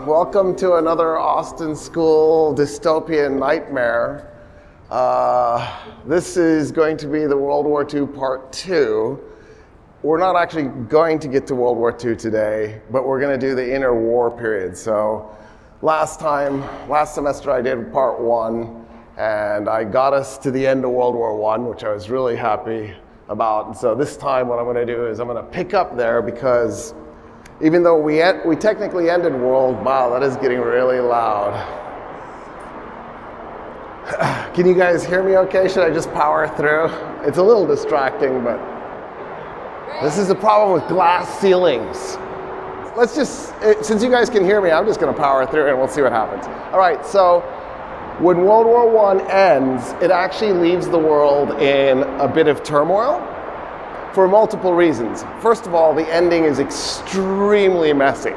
Welcome to another Austin School dystopian nightmare. This is going to be the World War II Part 2. We're not actually going to get to World War II today, but we're going to do the interwar period. So last semester I did Part 1, and I got us to the end of World War I, which I was really happy about. And so this time what I'm going to do is I'm going to pick up there, because even though we technically ended wow, that is getting really loud. Can you guys hear me okay? Should I just power through? It's a little distracting, but this is the problem with glass ceilings. Since you guys can hear me, I'm just going to power through and we'll see what happens. All right, so when World War I ends, it actually leaves the world in a bit of turmoil for multiple reasons. First of all, the ending is extremely messy.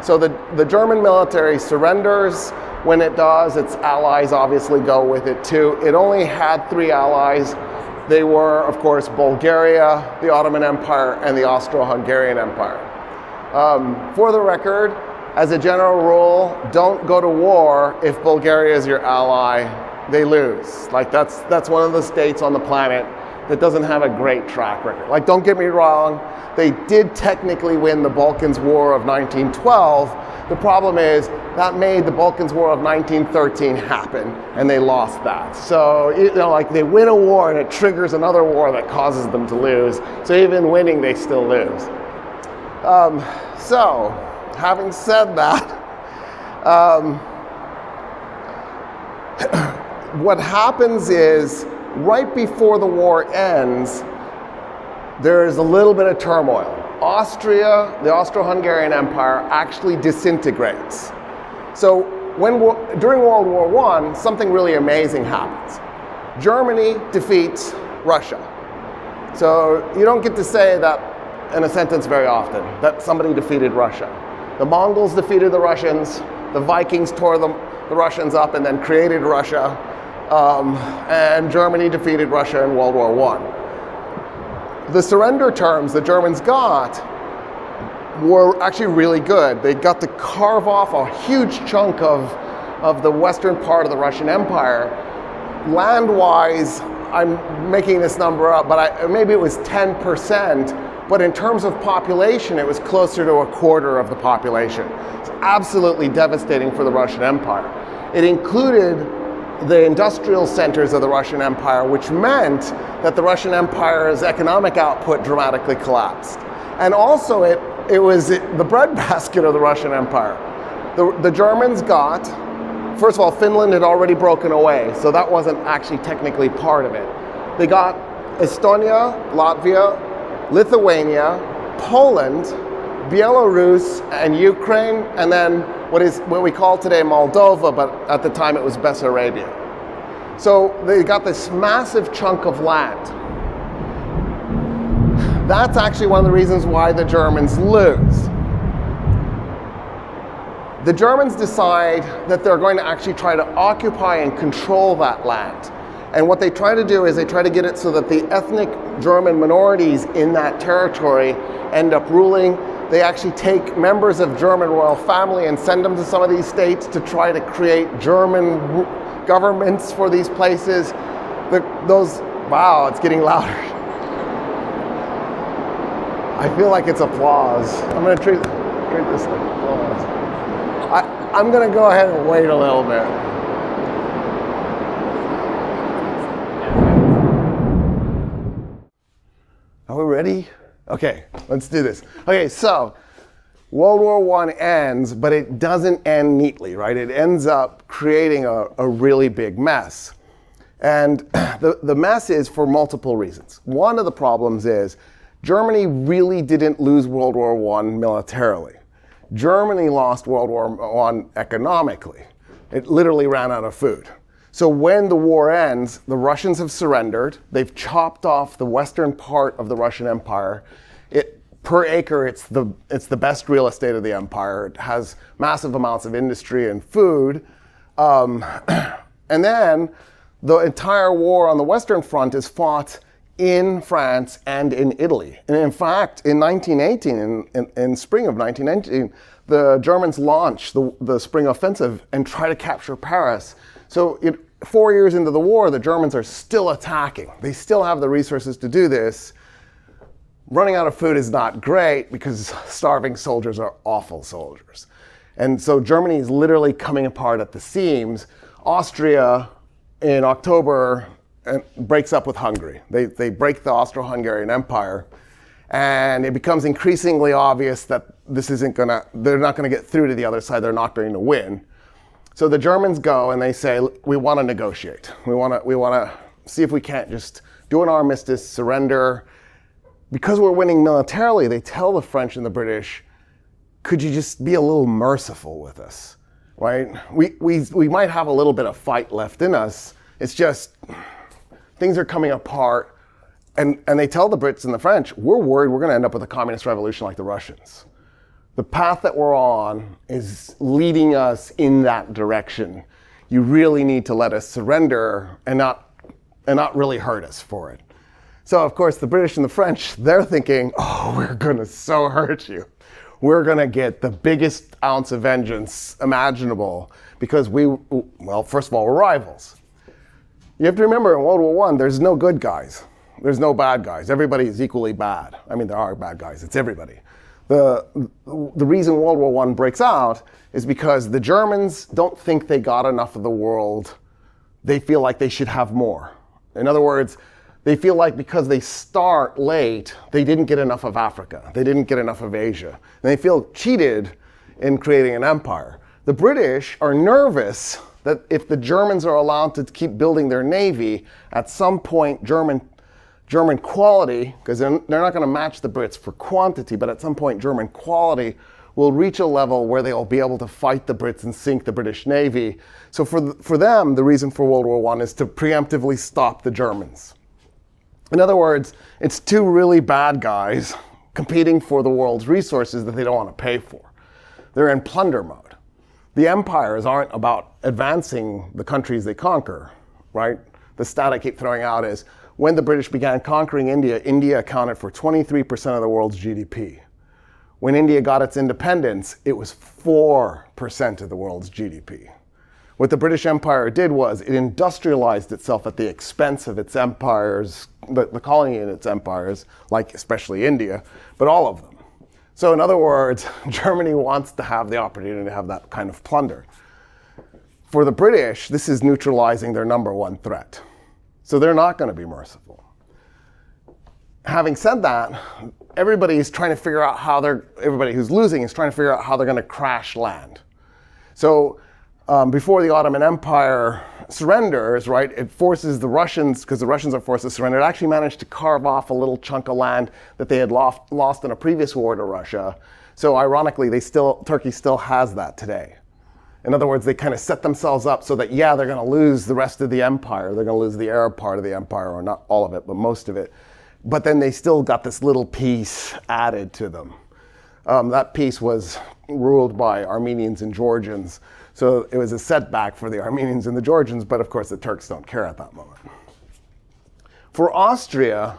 So the German military surrenders. When it does, its allies obviously go with it too. It only had 3 allies. They were, of course, Bulgaria, the Ottoman Empire, and the Austro-Hungarian Empire. For the record, as a general rule, don't go to war if Bulgaria is your ally. They lose. That's one of the states on the planet that doesn't have a great track record. Don't get me wrong, they did technically win the Balkans War of 1912. The problem is that made the Balkans War of 1913 happen, and they lost that. So, they win a war and it triggers another war that causes them to lose. So even winning, they still lose. So, having said that, what happens is, right before the war ends, there is a little bit of turmoil. Austria, the Austro-Hungarian Empire, actually disintegrates. So during World War I, something really amazing happens. Germany defeats Russia. So you don't get to say that in a sentence very often, that somebody defeated Russia. The Mongols defeated the Russians, the Vikings tore the Russians up and then created Russia, and Germany defeated Russia in World War I. The surrender terms the Germans got were actually really good. They got to carve off a huge chunk of the western part of the Russian Empire. Land-wise, I'm making this number up, but maybe it was 10%, but in terms of population, it was closer to a quarter of the population. It's absolutely devastating for the Russian Empire. It included the industrial centers of the Russian Empire, which meant that the Russian Empire's economic output dramatically collapsed. And also it was the breadbasket of the Russian Empire. The Germans got, first of all, Finland had already broken away, so that wasn't actually technically part of it. They got Estonia, Latvia, Lithuania, Poland, Belarus, and Ukraine, and then what we call today Moldova, but at the time it was Bessarabia. So they got this massive chunk of land. That's actually one of the reasons why the Germans lose. The Germans decide that they're going to actually try to occupy and control that land. And what they try to do is they try to get it so that the ethnic German minorities in that territory end up ruling. They actually take members of German royal family and send them to some of these states to try to create German governments for these places. Wow, it's getting louder. I feel like it's applause. I'm going to treat this like applause. I'm going to go ahead and wait a little bit. Are we ready? Okay, let's do this. Okay, so World War I ends, but it doesn't end neatly, right? It ends up creating a really big mess. And the mess is for multiple reasons. One of the problems is Germany really didn't lose World War I militarily. Germany lost World War I economically. It literally ran out of food. So when the war ends, the Russians have surrendered. They've chopped off the western part of the Russian Empire. Per acre, it's the best real estate of the empire. It has massive amounts of industry and food. And then the entire war on the Western Front is fought in France and in Italy. And in fact, in 1918, in spring of 1918, the Germans launched the spring offensive and try to capture Paris. So 4 years into the war, the Germans are still attacking. They still have the resources to do this. Running out of food is not great because starving soldiers are awful soldiers. And so Germany is literally coming apart at the seams. Austria, in October, breaks up with Hungary. They break the Austro-Hungarian Empire. And it becomes increasingly obvious that they're not gonna get through to the other side. They're not going to win. So the Germans go and they say, we want to negotiate. We want to see if we can't just do an armistice, surrender. Because we're winning militarily, they tell the French and the British, could you just be a little merciful with us, right? We might have a little bit of fight left in us. It's just things are coming apart. And they tell the Brits and the French, we're worried we're going to end up with a communist revolution like the Russians. The path that we're on is leading us in that direction. You really need to let us surrender and not really hurt us for it. So of course the British and the French, they're thinking, oh, we're going to so hurt you. We're going to get the biggest ounce of vengeance imaginable because first of all, we're rivals. You have to remember in World War I, there's no good guys. There's no bad guys. Everybody is equally bad. I mean, there are bad guys. It's everybody. The reason World War I breaks out is because the Germans don't think they got enough of the world. They feel like they should have more. In other words, they feel like because they start late, they didn't get enough of Africa. They didn't get enough of Asia. And they feel cheated in creating an empire. The British are nervous that if the Germans are allowed to keep building their navy, at some point German quality, because they're not going to match the Brits for quantity, but at some point German quality will reach a level where they'll be able to fight the Brits and sink the British Navy. So for them, the reason for World War I is to preemptively stop the Germans. In other words, it's two really bad guys competing for the world's resources that they don't want to pay for. They're in plunder mode. The empires aren't about advancing the countries they conquer, right? The stat I keep throwing out is, when the British began conquering India, India accounted for 23% of the world's GDP. When India got its independence, it was 4% of the world's GDP. What the British Empire did was it industrialized itself at the expense of its empires, the colony in its empires, like especially India, but all of them. So in other words, Germany wants to have the opportunity to have that kind of plunder. For the British, this is neutralizing their number one threat. So they're not going to be merciful. Having said that, everybody who's losing is trying to figure out how they're going to crash land. So before the Ottoman Empire surrenders, right, it forces the Russians, because the Russians are forced to surrender, it actually managed to carve off a little chunk of land that they had lost in a previous war to Russia. So ironically, Turkey still has that today. In other words, they kind of set themselves up so that, they're going to lose the rest of the empire. They're going to lose the Arab part of the empire, or not all of it, but most of it. But then they still got this little piece added to them. That piece was ruled by Armenians and Georgians. So it was a setback for the Armenians and the Georgians, but of course the Turks don't care at that moment. For Austria,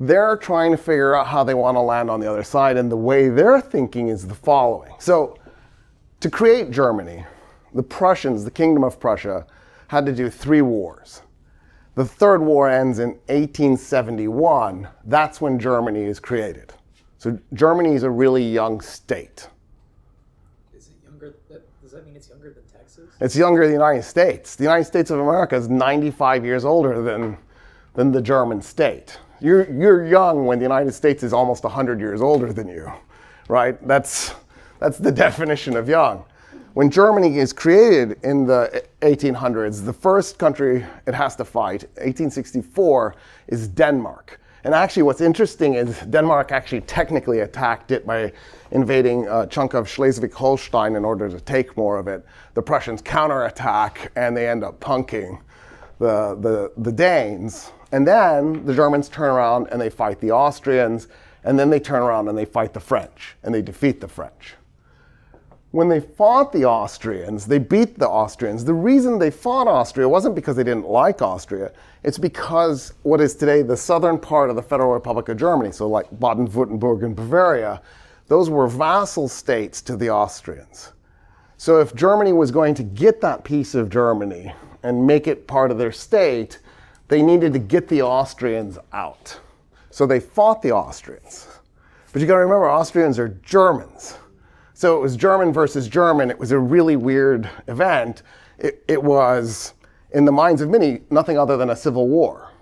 they're trying to figure out how they want to land on the other side, and the way they're thinking is the following. So to create Germany, the Prussians, the Kingdom of Prussia, had to do 3 wars. The third war ends in 1871. That's when Germany is created. So Germany is a really young state. Is it younger? Does that mean it's younger than Texas? It's younger than the United States. The United States of America is 95 years older than the German state. You're young when the United States is almost 100 years older than you, right? That's the definition of young. When Germany is created in the 1800s, the first country it has to fight, 1864, is Denmark. And actually what's interesting is Denmark actually technically attacked it by invading a chunk of Schleswig-Holstein in order to take more of it. The Prussians counterattack and they end up punking the Danes. And then the Germans turn around and they fight the Austrians, and then they turn around and they fight the French, and they defeat the French. when they fought the Austrians, they beat the Austrians. The reason they fought Austria wasn't because they didn't like Austria. It's because what is today the southern part of the Federal Republic of Germany, so like Baden-Württemberg and Bavaria, those were vassal states to the Austrians. So if Germany was going to get that piece of Germany and make it part of their state, they needed to get the Austrians out. So they fought the Austrians. But you gotta remember, Austrians are Germans. So it was German versus German. It was a really weird event. It was, in the minds of many, nothing other than a civil war.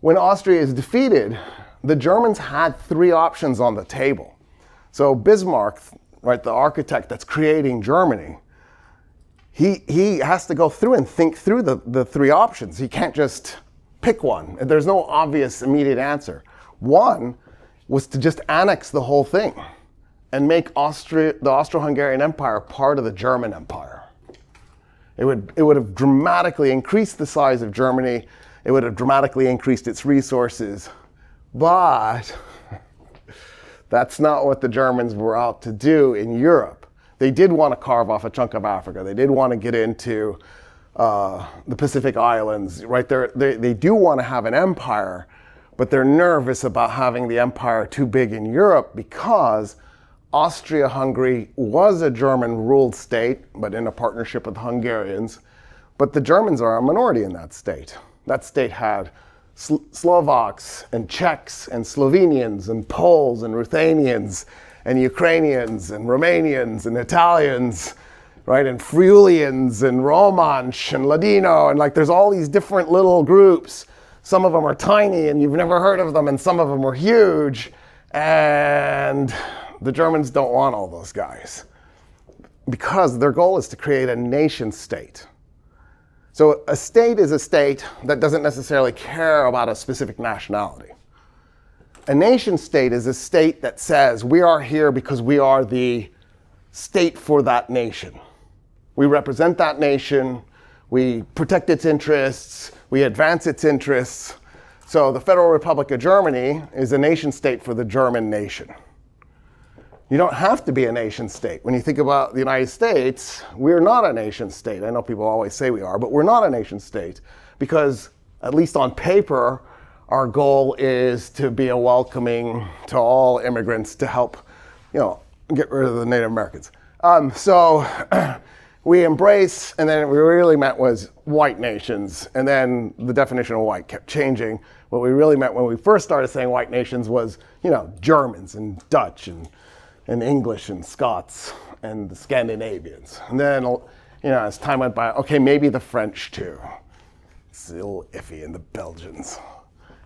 When Austria is defeated, the Germans had three options on the table. So Bismarck, right, the architect that's creating Germany, he has to go through and think through the three options. He can't just pick one. There's no obvious immediate answer. One was to just annex the whole thing and make the Austro-Hungarian Empire part of the German Empire. It would have dramatically increased the size of Germany. It would have dramatically increased its resources. But that's not what the Germans were out to do in Europe. They did want to carve off a chunk of Africa. They did want to get into the Pacific Islands, right? They do want to have an empire, but they're nervous about having the empire too big in Europe because Austria-Hungary was a German-ruled state, but in a partnership with Hungarians. But the Germans are a minority in that state. That state had Slovaks and Czechs and Slovenians and Poles and Ruthenians and Ukrainians and Romanians and Italians, right? And Friulians and Romansh and Ladino, and like there's all these different little groups. Some of them are tiny and you've never heard of them, and some of them are huge. And the Germans don't want all those guys because their goal is to create a nation state. So a state is a state that doesn't necessarily care about a specific nationality. A nation state is a state that says we are here because we are the state for that nation. We represent that nation, we protect its interests, we advance its interests. So the Federal Republic of Germany is a nation state for the German nation. You don't have to be a nation state. When you think about the United States, we're not a nation state. I know people always say we are, but we're not a nation state because, at least on paper, our goal is to be a welcoming to all immigrants to help, get rid of the Native Americans. So we embrace, and then what we really meant was white nations, and then the definition of white kept changing. What we really meant when we first started saying white nations was, Germans and Dutch and English and Scots and the Scandinavians. And then, as time went by, okay, maybe the French too. It's a little iffy, and the Belgians.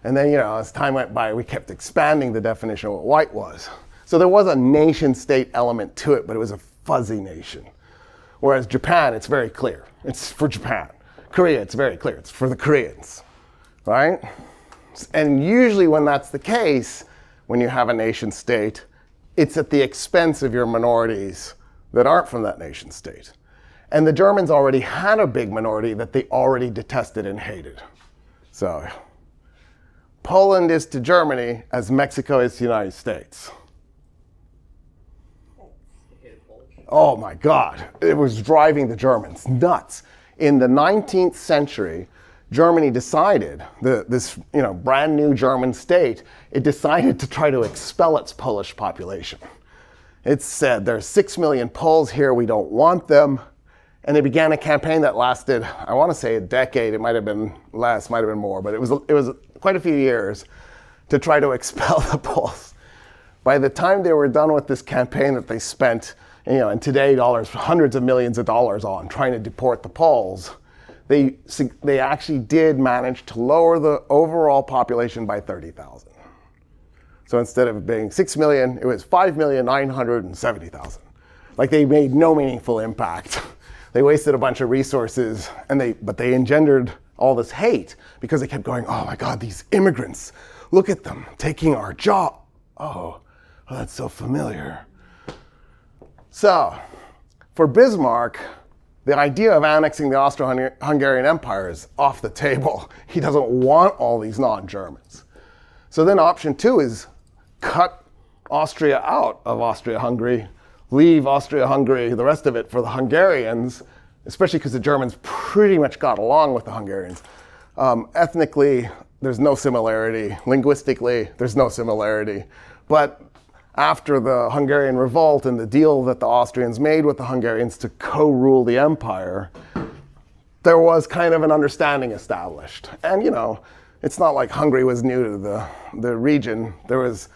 And then, as time went by, we kept expanding the definition of what white was. So there was a nation state element to it, but it was a fuzzy nation. Whereas Japan, it's very clear. It's for Japan. Korea, it's very clear. It's for the Koreans, right? And usually when that's the case, when you have a nation state, it's at the expense of your minorities that aren't from that nation state. And the Germans already had a big minority that they already detested and hated. So Poland is to Germany as Mexico is to the United States. Oh my God, it was driving the Germans nuts. In the 19th century, Germany decided, this brand new German state, it decided to try to expel its Polish population. It said, there's 6 million Poles here, we don't want them. And they began a campaign that lasted, I want to say a decade, it might have been less, might have been more, but it was quite a few years to try to expel the Poles. By the time they were done with this campaign that they spent, in today dollars, hundreds of millions of dollars on trying to deport the Poles, they actually did manage to lower the overall population by 30,000. So instead of being 6 million, it was 5,970,000. Like they made no meaningful impact. They wasted a bunch of resources, but they engendered all this hate because they kept going, oh my God, these immigrants, look at them taking our job. Oh, that's so familiar. So for Bismarck, the idea of annexing the Austro-Hungarian Empire is off the table. He doesn't want all these non-Germans. So then option two is cut Austria out of Austria-Hungary, leave Austria-Hungary, the rest of it, for the Hungarians, especially because the Germans pretty much got along with the Hungarians. Ethnically, there's no similarity. Linguistically, there's no similarity. But after the Hungarian revolt and the deal that the Austrians made with the Hungarians to co-rule the empire, there was kind of an understanding established. And, it's not like Hungary was new to the region. There was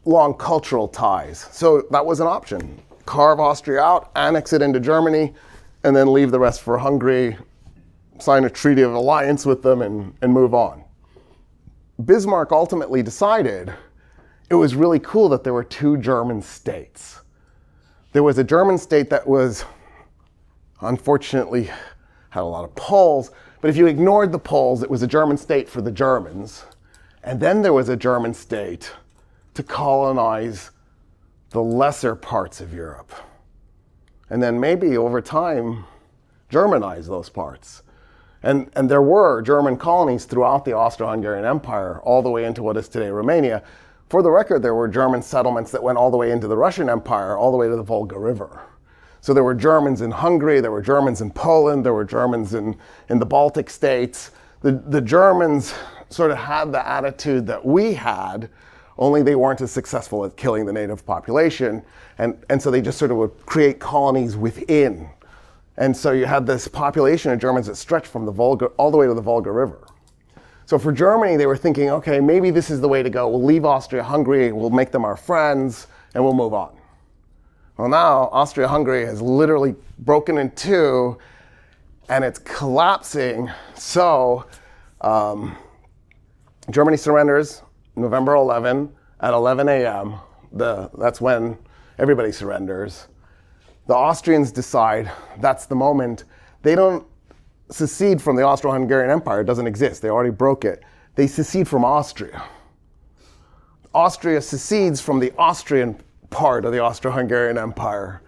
long cultural ties. So that was an option. Carve Austria out, annex it into Germany, and then leave the rest for Hungary, sign a treaty of alliance with them, and move on. Bismarck ultimately decided it was really cool that there were two German states. There was a German state that was, unfortunately, had a lot of Poles, but if you ignored the Poles, it was a German state for the Germans. And then there was a German state to colonize the lesser parts of Europe. And then maybe over time, Germanize those parts. And there were German colonies throughout the Austro-Hungarian Empire, all the way into what is today Romania. For the record, there were German settlements that went all the way into the Russian Empire, all the way to the Volga River. So there were Germans in Hungary, there were Germans in Poland, there were Germans in the Baltic states. The Germans sort of had the attitude that we had, only they weren't as successful at killing the native population. And so they just sort of would create colonies within. And so you had this population of Germans that stretched from the Volga all the way to the Volga River. So for Germany, they were thinking, okay, maybe this is the way to go. We'll leave Austria-Hungary, we'll make them our friends, and we'll move on. Well, now Austria-Hungary has literally broken in two, and it's collapsing. So Germany surrenders November 11 at 11 a.m. That's when everybody surrenders. The Austrians decide that's the moment. They don't secede from the Austro-Hungarian Empire. It doesn't exist. They already broke it. They secede from Austria. Austria secedes from the Austrian part of the Austro-Hungarian Empire.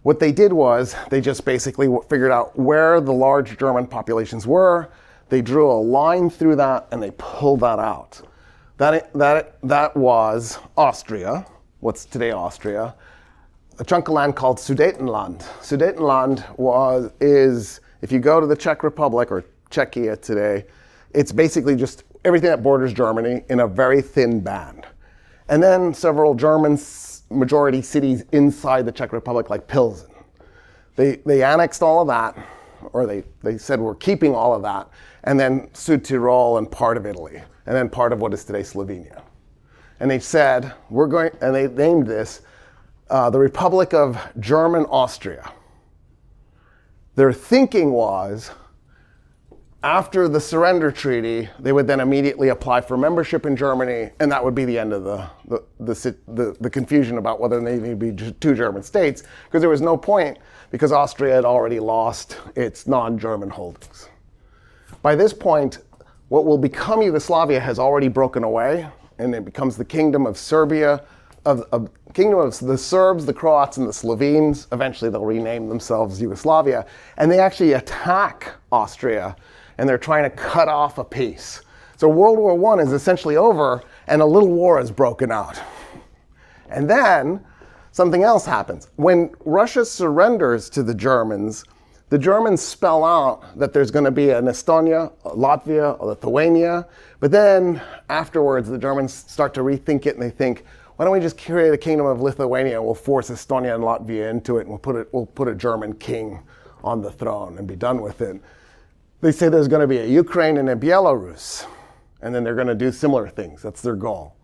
What they did was they just basically figured out where the large German populations were. They drew a line through that and they pulled that out. That was Austria, what's today Austria, a chunk of land called Sudetenland. Sudetenland is, if you go to the Czech Republic or Czechia today, it's basically just everything that borders Germany in a very thin band. And then several German majority cities inside the Czech Republic, like Pilsen. They annexed all of that, or they said we're keeping all of that, and then Südtirol and part of Italy, and then part of what is today Slovenia. And they said, and they named this the Republic of German Austria. Their thinking was, after the surrender treaty, they would then immediately apply for membership in Germany, and that would be the end of the confusion about whether they need to be two German states, because there was no point, because Austria had already lost its non-German holdings. By this point, what will become Yugoslavia has already broken away, and it becomes the Kingdom of Serbia, Kingdom of the Serbs, the Croats, and the Slovenes. Eventually they'll rename themselves Yugoslavia, and they actually attack Austria, and they're trying to cut off a piece. So World War I is essentially over, and a little war has broken out. And then something else happens. When Russia surrenders to the Germans spell out that there's going to be an Estonia, a Latvia, a Lithuania, but then afterwards the Germans start to rethink it, and they think, why don't we just create a kingdom of Lithuania? We'll force Estonia and Latvia into it, and we'll put a German king on the throne and be done with it. They say there's going to be a Ukraine and a Belarus, and then they're going to do similar things. That's their goal.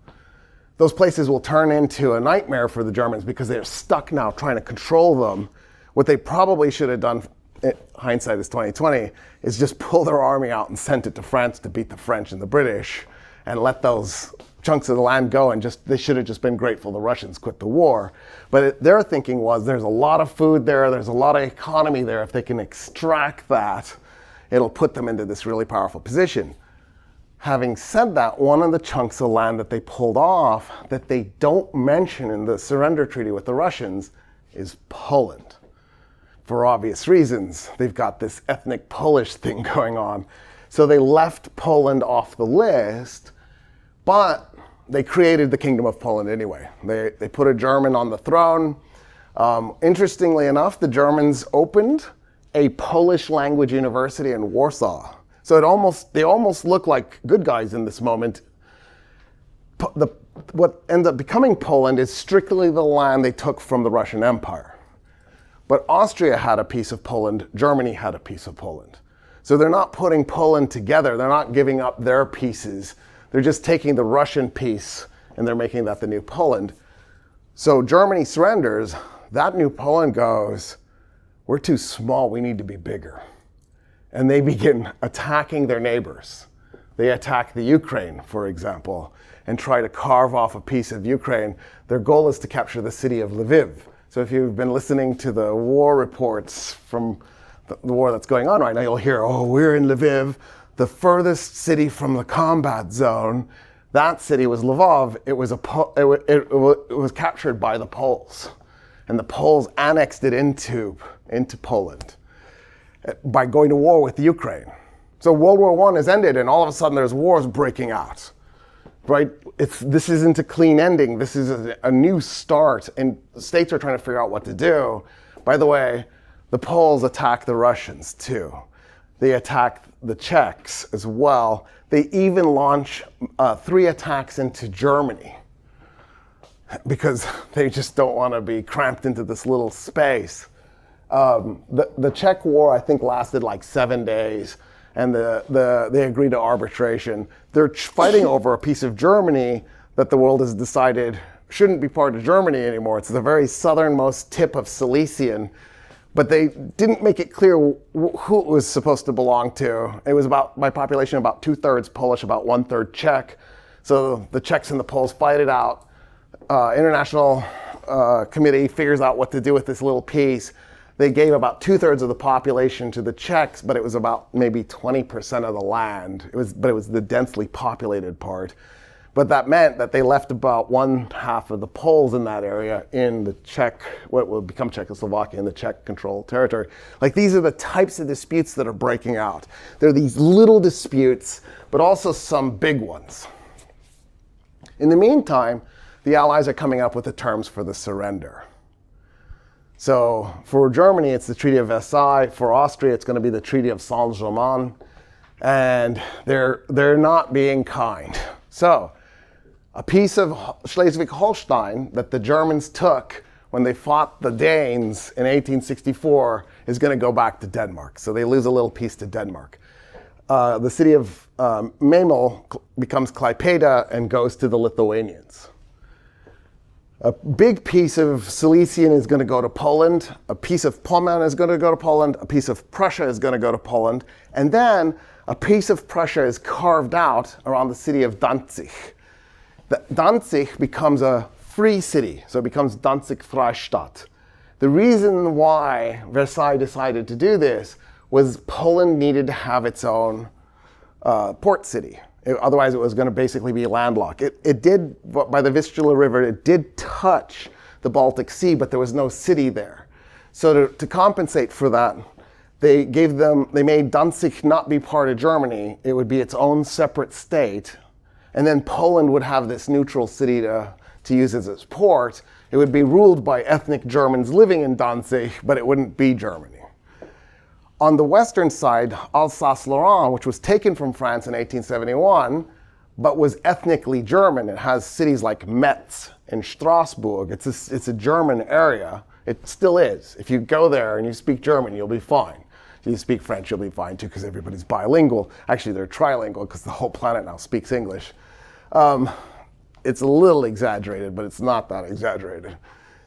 Those places will turn into a nightmare for the Germans because they're stuck now trying to control them. What they probably should have done, hindsight is 2020, is just pull their army out and sent it to France to beat the French and the British and let those chunks of the land go, and they should have just been grateful the Russians quit the war. But their thinking was there's a lot of food there, there's a lot of economy there. If they can extract that, it'll put them into this really powerful position. Having said that, one of the chunks of land that they pulled off that they don't mention in the surrender treaty with the Russians is Poland. For obvious reasons, they've got this ethnic Polish thing going on. So they left Poland off the list, but they created the Kingdom of Poland anyway. They put a German on the throne. Interestingly enough, the Germans opened a Polish language university in Warsaw. So they almost look like good guys in this moment. What ended up becoming Poland is strictly the land they took from the Russian Empire. But Austria had a piece of Poland, Germany had a piece of Poland. So they're not putting Poland together, they're not giving up their pieces, they're just taking the Russian piece and they're making that the new Poland. So Germany surrenders, that new Poland goes, we're too small, we need to be bigger. And they begin attacking their neighbors. They attack the Ukraine, for example, and try to carve off a piece of Ukraine. Their goal is to capture the city of Lviv. So if you've been listening to the war reports from the war that's going on right now, you'll hear, oh, we're in Lviv, the furthest city from the combat zone. That city was Lvov. It was captured by the Poles. And the Poles annexed it into Poland by going to war with Ukraine. So World War I has ended, and all of a sudden there's wars breaking out. Right? This isn't a clean ending. This is a new start, and states are trying to figure out what to do. By the way, the Poles attack the Russians too. They attack the Czechs as well. They even launch 3 attacks into Germany because they just don't want to be cramped into this little space. The Czech war, I think, lasted like 7 days. And they agreed to arbitration. They're fighting over a piece of Germany that the world has decided shouldn't be part of Germany anymore. It's the very southernmost tip of Silesian, but they didn't make it clear who it was supposed to belong to. It was by population about 2/3 Polish, about 1/3 Czech. So the Czechs and the Poles fight it out. International committee figures out what to do with this little piece. They gave about 2/3 of the population to the Czechs, but it was about maybe 20% of the land. But it was the densely populated part. But that meant that they left about 1/2 of the Poles in that area in the Czech, what will become Czechoslovakia, in the Czech-controlled territory. Like, these are the types of disputes that are breaking out. There are these little disputes, but also some big ones. In the meantime, the Allies are coming up with the terms for the surrender. So for Germany, it's the Treaty of Versailles. For Austria, it's going to be the Treaty of Saint-Germain. And they're not being kind. So a piece of Schleswig-Holstein that the Germans took when they fought the Danes in 1864 is going to go back to Denmark. So they lose a little piece to Denmark. The city of Memel becomes Klaipėda and goes to the Lithuanians. A big piece of Silesian is going to go to Poland. A piece of Pommern is going to go to Poland. A piece of Prussia is going to go to Poland. And then a piece of Prussia is carved out around the city of Danzig. Danzig becomes a free city, so it becomes Danzig Freistadt. The reason why Versailles decided to do this was Poland needed to have its own port city. Otherwise, it was going to basically be landlocked. It did, by the Vistula River, it did touch the Baltic Sea, but there was no city there. So to compensate for that, they made Danzig not be part of Germany. It would be its own separate state. And then Poland would have this neutral city to use as its port. It would be ruled by ethnic Germans living in Danzig, but it wouldn't be Germany. On the western side, Alsace-Lorraine, which was taken from France in 1871, but was ethnically German. It has cities like Metz and Strasbourg. It's a German area. It still is. If you go there and you speak German, you'll be fine. If you speak French, you'll be fine too, because everybody's bilingual. Actually, they're trilingual, because the whole planet now speaks English. It's a little exaggerated, but it's not that exaggerated.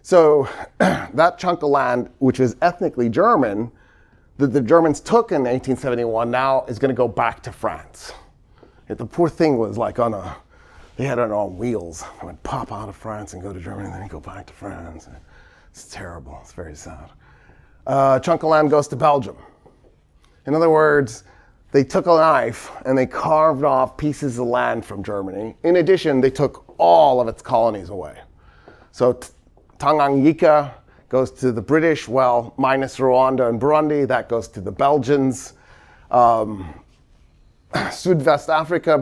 So that chunk of land, which is ethnically German, that the Germans took in 1871 now is going to go back to France. The poor thing was like they had it on wheels. It would pop out of France and go to Germany, and then go back to France. It's terrible. It's very sad. A chunk of land goes to Belgium. In other words, they took a knife and they carved off pieces of land from Germany. In addition, they took all of its colonies away. So Tanganyika goes to the British, well, minus Rwanda and Burundi, that goes to the Belgians. Sud-West Africa,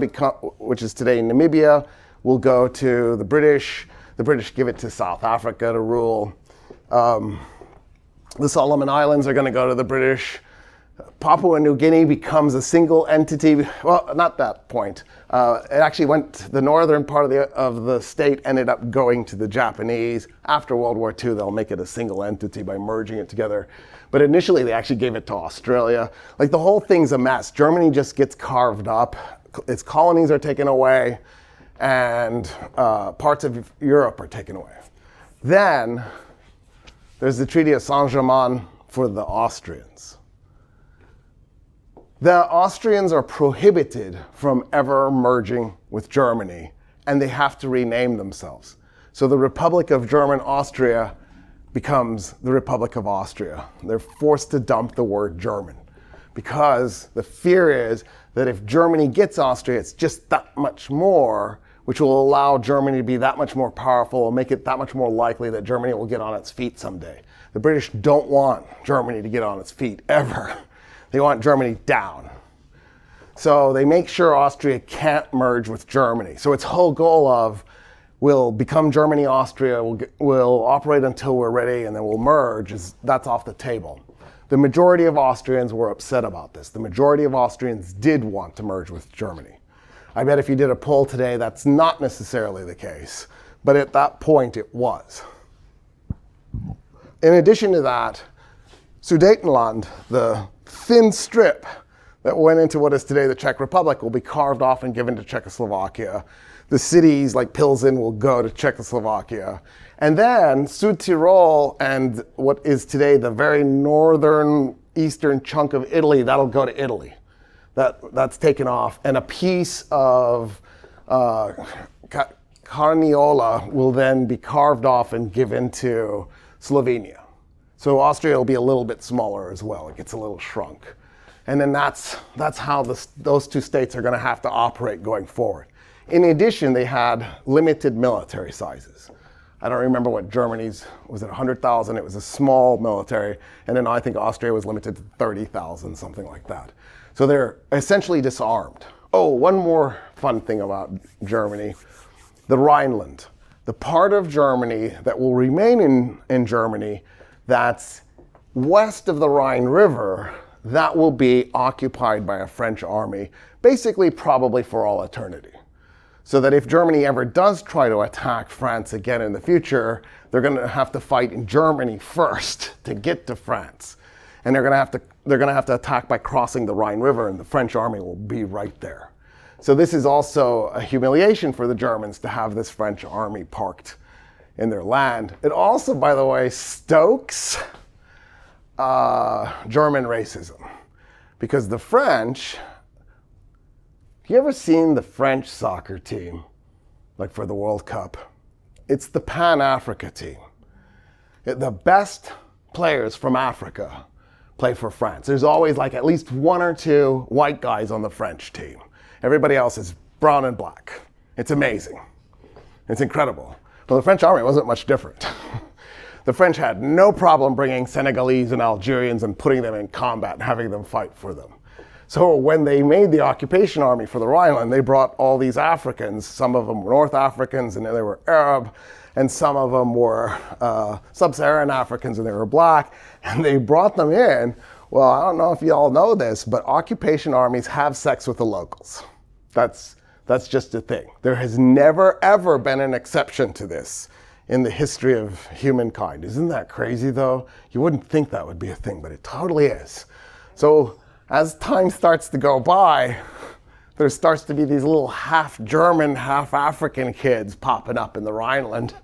which is today Namibia, will go to the British. The British give it to South Africa to rule. The Solomon Islands are going to go to the British. Papua New Guinea becomes a single entity. Well, not that point. It actually went, the northern part of the state ended up going to the Japanese. After World War II, they'll make it a single entity by merging it together. But initially, they actually gave it to Australia. Like, the whole thing's a mess. Germany just gets carved up. Its colonies are taken away, and parts of Europe are taken away. Then, there's the Treaty of Saint-Germain for the Austrians. The Austrians are prohibited from ever merging with Germany, and they have to rename themselves. So the Republic of German Austria becomes the Republic of Austria. They're forced to dump the word German because the fear is that if Germany gets Austria, it's just that much more, which will allow Germany to be that much more powerful and make it that much more likely that Germany will get on its feet someday. The British don't want Germany to get on its feet, ever. They want Germany down. So they make sure Austria can't merge with Germany. So its whole goal of, we'll become Germany, Austria, we'll operate until we're ready, and then we'll merge, that's off the table. The majority of Austrians were upset about this. The majority of Austrians did want to merge with Germany. I bet if you did a poll today, that's not necessarily the case. But at that point, it was. In addition to that, Sudetenland, the thin strip that went into what is today the Czech Republic, will be carved off and given to Czechoslovakia. The cities like Pilsen will go to Czechoslovakia. And then Südtirol and what is today the very northern eastern chunk of Italy, that'll go to Italy. That's taken off. And a piece of Carniola will then be carved off and given to Slovenia. So Austria will be a little bit smaller as well. It gets a little shrunk. And then that's how those two states are going to have to operate going forward. In addition, they had limited military sizes. I don't remember what Germany's, was it 100,000? It was a small military. And then I think Austria was limited to 30,000, something like that. So they're essentially disarmed. Oh, one more fun thing about Germany. The Rhineland. The part of Germany that will remain in Germany that's west of the Rhine River, that will be occupied by a French army, basically probably for all eternity. So that if Germany ever does try to attack France again in the future, they're going to have to fight in Germany first to get to France. And they're going to have to attack by crossing the Rhine River, and the French army will be right there. So this is also a humiliation for the Germans to have this French army parked in their land. It also, by the way, stokes German racism. Because the French, have you ever seen the French soccer team, like for the World Cup? It's the Pan-Africa team. The best players from Africa play for France. There's always like at least one or two white guys on the French team. Everybody else is brown and black. It's amazing. It's incredible. Well, the French army wasn't much different. The French had no problem bringing Senegalese and Algerians and putting them in combat and having them fight for them. So when they made the occupation army for the Rhineland, they brought all these Africans. Some of them were North Africans and they were Arab, and some of them were Sub-Saharan Africans and they were black, and they brought them in. Well, I don't know if you all know this, but occupation armies have sex with the locals. That's just a thing. There has never, ever been an exception to this in the history of humankind. Isn't that crazy, though? You wouldn't think that would be a thing, but it totally is. So as time starts to go by, there starts to be these little half-German, half-African kids popping up in the Rhineland.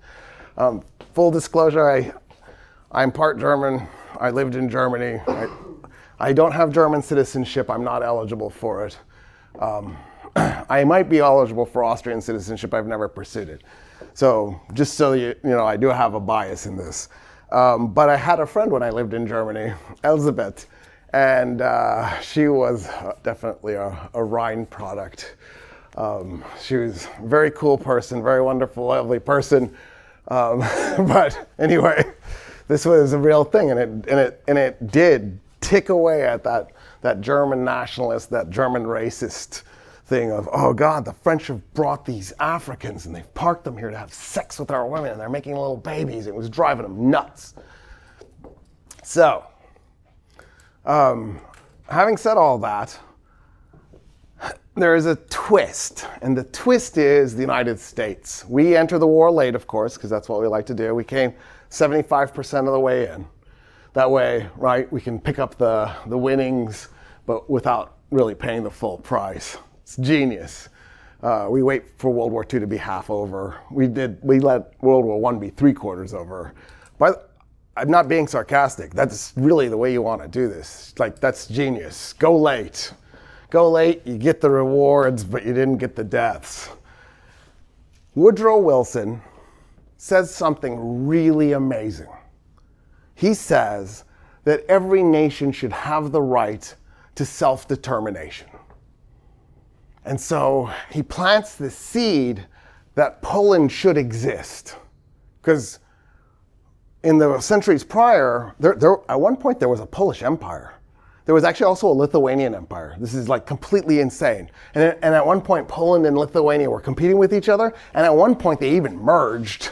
Full disclosure, I'm part German. I lived in Germany. I don't have German citizenship. I'm not eligible for it. I might be eligible for Austrian citizenship. I've never pursued it. So just so you know, I do have a bias in this. But I had a friend when I lived in Germany, Elisabeth, and she was definitely a Rhine product. She was a very cool person, very wonderful, lovely person. But anyway, this was a real thing, and it did tick away at that German nationalist, that German racist thing of, oh God, the French have brought these Africans and they've parked them here to have sex with our women and they're making little babies. It was driving them nuts. So, having said all that, there is a twist, and the twist is the United States. We enter the war late, of course, because that's what we like to do. We came 75% of the way in. That way, right, we can pick up the winnings, but without really paying the full price. It's genius. We wait for World War II to be half over. We let World War I be 3/4 over. But I'm not being sarcastic. That's really the way you want to do this. Like, that's genius. Go late. Go late, you get the rewards, but you didn't get the deaths. Woodrow Wilson says something really amazing. He says that every nation should have the right to self-determination. And so he plants the seed that Poland should exist. Because in the centuries prior, at one point there was a Polish empire. There was actually also a Lithuanian empire. This is like completely insane. And at one point, Poland and Lithuania were competing with each other. And at one point, they even merged.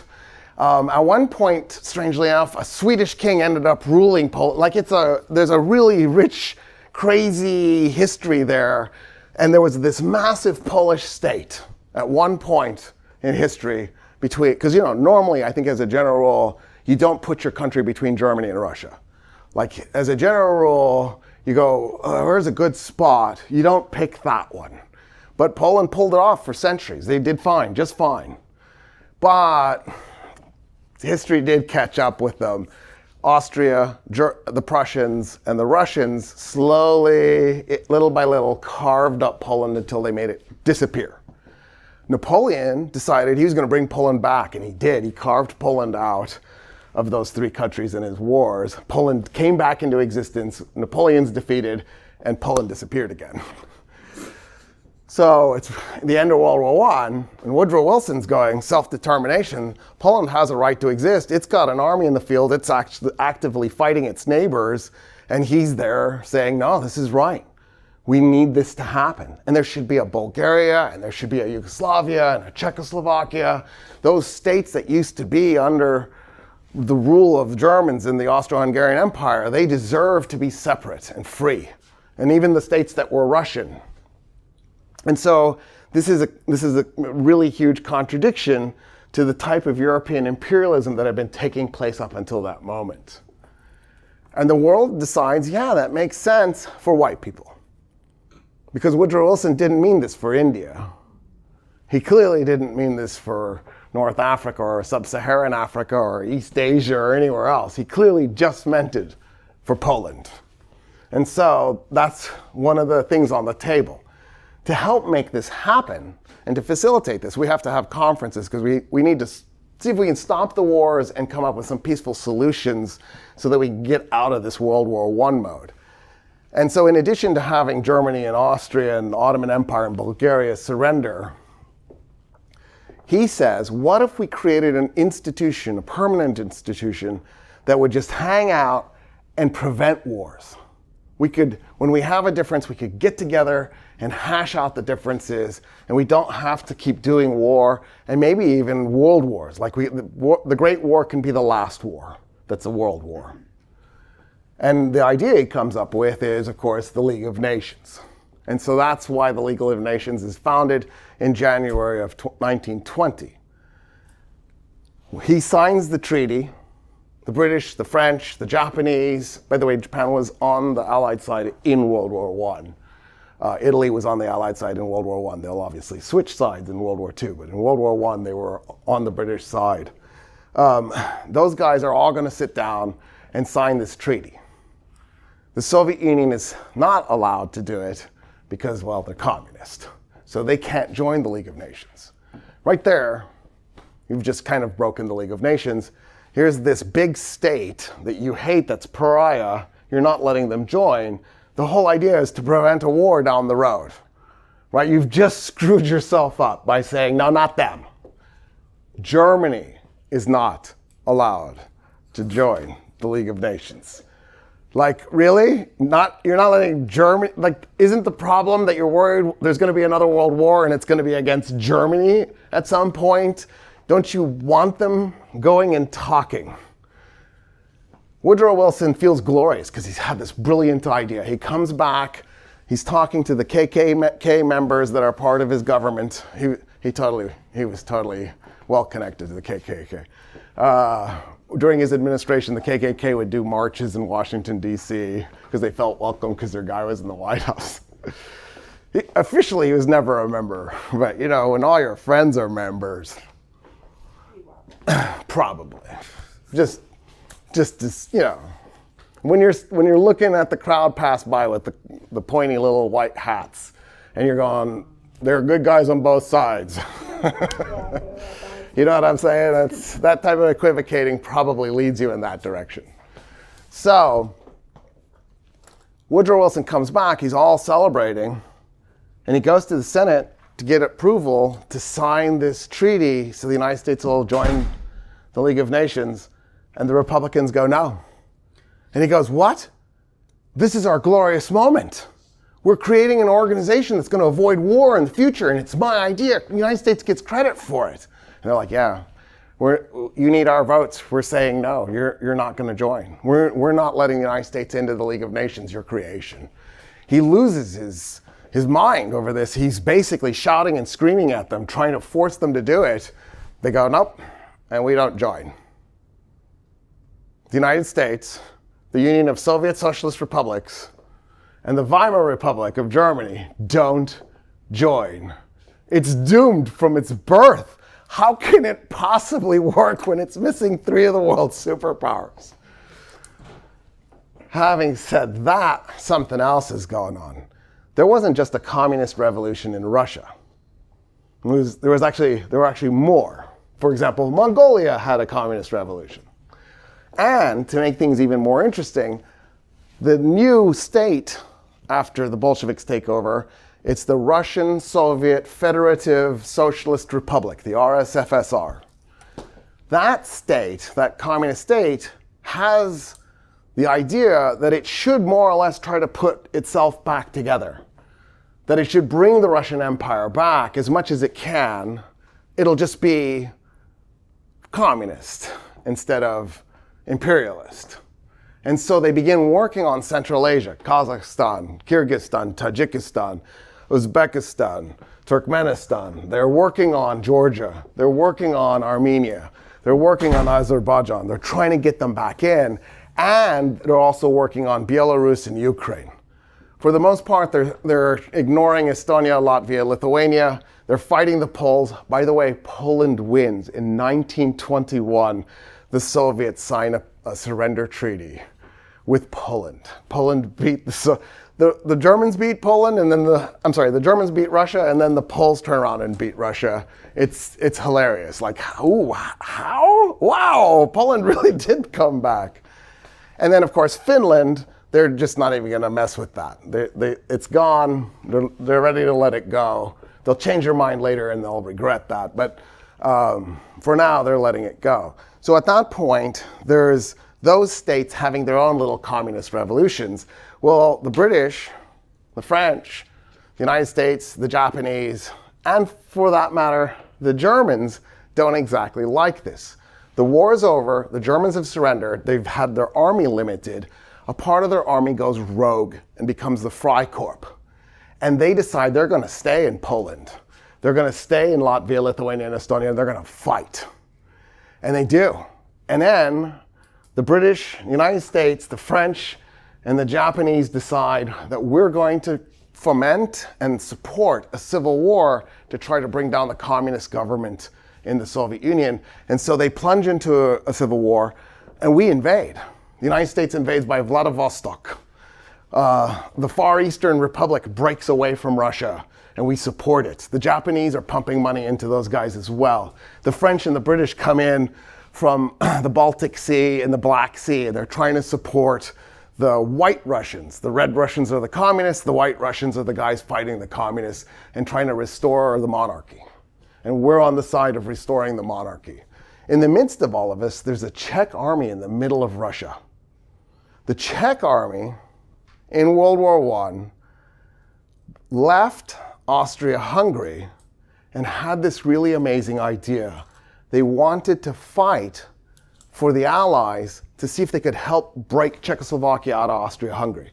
At one point, strangely enough, a Swedish king ended up ruling Poland. Like there's a really rich, crazy history there. And there was this massive Polish state at one point in history between, because normally I think as a general rule, you don't put your country between Germany and Russia. Like as a general rule, you go, where's a good spot? You don't pick that one. But Poland pulled it off for centuries. They did fine, just fine. But history did catch up with them. Austria, the Prussians, and the Russians slowly, little by little, carved up Poland until they made it disappear. Napoleon decided he was going to bring Poland back, and he did. He carved Poland out of those three countries in his wars. Poland came back into existence, Napoleon's defeated, and Poland disappeared again. So it's the end of World War I, and Woodrow Wilson's going, self-determination. Poland has a right to exist. It's got an army in the field. It's actually actively fighting its neighbors, and he's there saying, no, this is right. We need this to happen. And there should be a Bulgaria, and there should be a Yugoslavia, and a Czechoslovakia. Those states that used to be under the rule of Germans in the Austro-Hungarian Empire, they deserve to be separate and free. And even the states that were Russian. And so this is a really huge contradiction to the type of European imperialism that had been taking place up until that moment. And the world decides, yeah, that makes sense for white people. Because Woodrow Wilson didn't mean this for India. He clearly didn't mean this for North Africa or Sub-Saharan Africa or East Asia or anywhere else. He clearly just meant it for Poland. And so that's one of the things on the table. To help make this happen and to facilitate this, we have to have conferences because we need to see if we can stop the wars and come up with some peaceful solutions so that we can get out of this World War I mode. And so in addition to having Germany and Austria and the Ottoman Empire and Bulgaria surrender, he says, what if we created an institution, a permanent institution, that would just hang out and prevent wars? We could, when we have a difference, we could get together and hash out the differences, and we don't have to keep doing war, and maybe even world wars. Like the Great War can be the last war that's a world war. And the idea he comes up with is, of course, the League of Nations. And so that's why the League of Nations is founded in January of 1920. He signs the treaty. The British, the French, the Japanese. By the way, Japan was on the Allied side in World War I. Italy was on the Allied side in World War I. They'll obviously switch sides in World War II, but in World War I, they were on the British side. Those guys are all going to sit down and sign this treaty. The Soviet Union is not allowed to do it because, well, they're communist. So they can't join the League of Nations. Right there, you've just kind of broken the League of Nations. Here's this big state that you hate that's pariah. You're not letting them join. The whole idea is to prevent a war down the road, right? You've just screwed yourself up by saying, no, not them. Germany is not allowed to join the League of Nations. Like, really? You're not letting Germany, like, isn't the problem that you're worried there's going to be another world war and it's going to be against Germany at some point? Don't you want them going and talking? Woodrow Wilson feels glorious because he's had this brilliant idea. He comes back, he's talking to the KKK members that are part of his government. He was totally well connected to the KKK. During his administration, the KKK would do marches in Washington, D.C. because they felt welcome because their guy was in the White House. Officially, he was never a member, but when all your friends are members, probably. Just when you're looking at the crowd pass by with the pointy little white hats, and you're going, there are good guys on both sides. You know what I'm saying? That type of equivocating probably leads you in that direction. So Woodrow Wilson comes back, he's all celebrating, and he goes to the Senate to get approval to sign this treaty so the United States will join the League of Nations, and the Republicans go, no. And he goes, what? This is our glorious moment. We're creating an organization that's going to avoid war in the future, and it's my idea. The United States gets credit for it. And they're like, yeah, you need our votes. We're saying no, you're not going to join. We're not letting the United States into the League of Nations, your creation. He loses his mind over this. He's basically shouting and screaming at them, trying to force them to do it. They go, nope, and we don't join. The United States, the Union of Soviet Socialist Republics, and the Weimar Republic of Germany don't join. It's doomed from its birth. How can it possibly work when it's missing 3 of the world's superpowers? Having said that, something else is going on. There wasn't just a communist revolution in Russia. There were actually more. For example, Mongolia had a communist revolution. And to make things even more interesting, the new state after the Bolsheviks take over, it's the Russian Soviet Federative Socialist Republic, the RSFSR. That state, that communist state, has the idea that it should more or less try to put itself back together. That it should bring the Russian Empire back as much as it can. It'll just be communist instead of imperialist. And so they begin working on Central Asia, Kazakhstan, Kyrgyzstan, Tajikistan, Uzbekistan, Turkmenistan. They're working on Georgia. They're working on Armenia. They're working on Azerbaijan. They're trying to get them back in. And they're also working on Belarus and Ukraine. For the most part, they're ignoring Estonia, Latvia, Lithuania. They're fighting the Poles. By the way, Poland wins. In 1921, the Soviets sign a surrender treaty with Poland. Poland beat the Germans beat Poland, and then the Germans beat Russia, and then the Poles turn around and beat Russia. It's hilarious. Like, ooh, how? Wow, Poland really did come back. And then, of course, Finland, they're just not even going to mess with that. It's gone. They're ready to let it go. They'll change their mind later, and they'll regret that. But for now, they're letting it go. So at that point, there's those states having their own little communist revolutions. Well, the British, the French, the United States, the Japanese, and for that matter, the Germans don't exactly like this. The war is over. The Germans have surrendered. They've had their army limited. A part of their army goes rogue and becomes the Freikorps. And they decide they're going to stay in Poland. They're going to stay in Latvia, Lithuania, and Estonia. They're going to fight. And they do. And then the British, the United States, the French, and the Japanese decide that we're going to foment and support a civil war to try to bring down the communist government in the Soviet Union. And so they plunge into a civil war, and we invade. The United States invades by Vladivostok. The Far Eastern Republic breaks away from Russia, and we support it. The Japanese are pumping money into those guys as well. The French and the British come in from the Baltic Sea and the Black Sea, and they're trying to support the white Russians. The red Russians are the communists, the white Russians are the guys fighting the communists and trying to restore the monarchy. And we're on the side of restoring the monarchy. In the midst of all of this, there's a Czech army in the middle of Russia. The Czech army in World War I left Austria-Hungary and had this really amazing idea. They wanted to fight for the Allies to see if they could help break Czechoslovakia out of Austria-Hungary.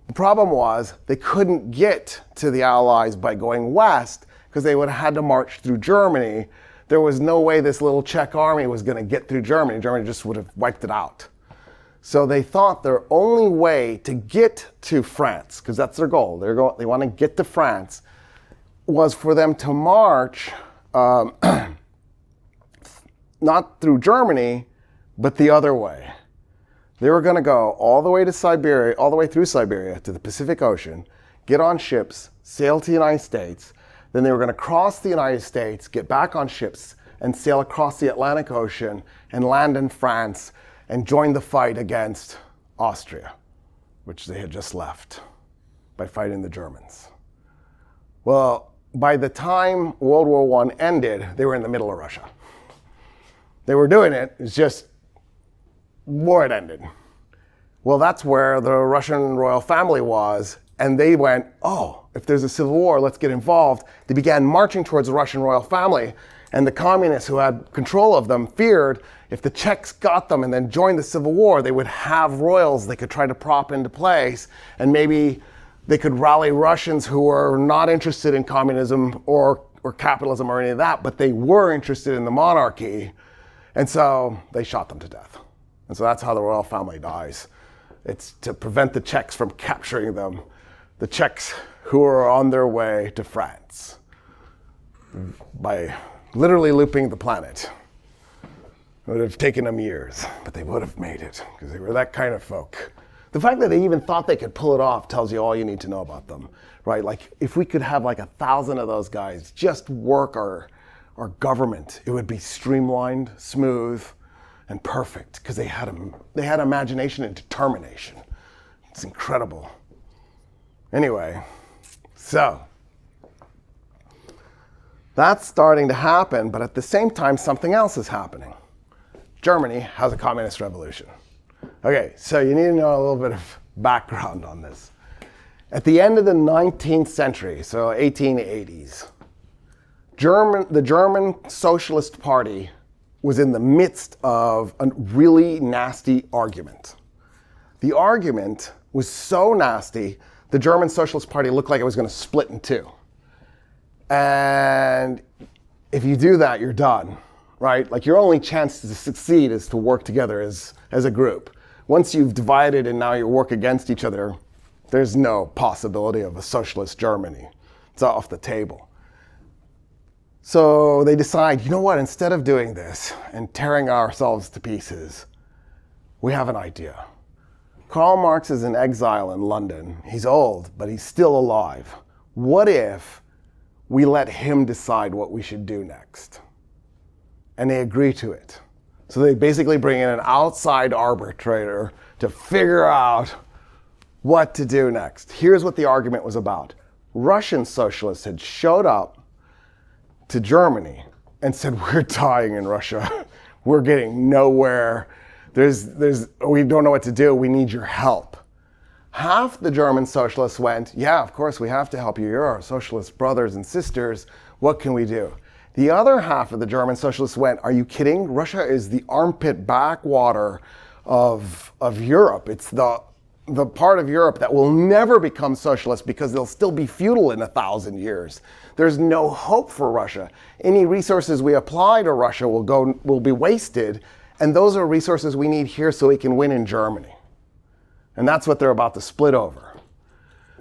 The problem was they couldn't get to the Allies by going west because they would have had to march through Germany. There was no way this little Czech army was going to get through Germany. Germany just would have wiped it out. So they thought their only way to get to France, because that's their goal, they want to get to France, was for them to march not through Germany, but the other way. They were going to go all the way to Siberia, all the way through Siberia to the Pacific Ocean, get on ships, sail to the United States. Then they were going to cross the United States, get back on ships, and sail across the Atlantic Ocean and land in France and join the fight against Austria, which they had just left by fighting the Germans. Well, by the time World War I ended, they were in the middle of Russia. They were doing it, it's just war had ended. Well, that's where the Russian royal family was, and they went, oh, if there's a civil war, let's get involved. They began marching towards the Russian royal family, and the communists who had control of them feared if the Czechs got them and then joined the civil war, they would have royals they could try to prop into place, and maybe they could rally Russians who were not interested in communism or capitalism or any of that, but they were interested in the monarchy. And so they shot them to death. And so that's how the royal family dies. It's to prevent the Czechs from capturing them, the Czechs who are on their way to France by literally looping the planet. It would have taken them years, but they would have made it because they were that kind of folk. The fact that they even thought they could pull it off tells you all you need to know about them, right? Like if we could have like 1,000 of those guys just work our government, it would be streamlined, smooth, and perfect because they had imagination and determination. It's incredible. Anyway, so that's starting to happen, but at the same time, something else is happening. Germany has a communist revolution. Okay, so you need to know a little bit of background on this. At the end of the 19th century, so 1880s, the German Socialist Party was in the midst of a really nasty argument. The argument was so nasty, the German Socialist Party looked like it was going to split in two. And if you do that, you're done, right? Like your only chance to succeed is to work together as a group. Once you've divided and now you work against each other, there's no possibility of a socialist Germany. It's off the table. So they decide, you know what, instead of doing this and tearing ourselves to pieces, we have an idea. Karl Marx is in exile in London. He's old, but he's still alive. What if we let him decide what we should do next? And they agree to it. So they basically bring in an outside arbitrator to figure out what to do next. Here's what the argument was about. Russian socialists had showed up to Germany and said, we're dying in Russia. We're getting nowhere. We don't know what to do. We need your help. Half the German socialists went, yeah, of course we have to help you. You're our socialist brothers and sisters. What can we do? The other half of the German socialists went, are you kidding? Russia is the armpit backwater of Europe. It's the part of Europe that will never become socialist because they'll still be feudal in 1,000 years. There's no hope for Russia. Any resources we apply to Russia will be wasted, and those are resources we need here so we can win in Germany. And that's what they're about to split over.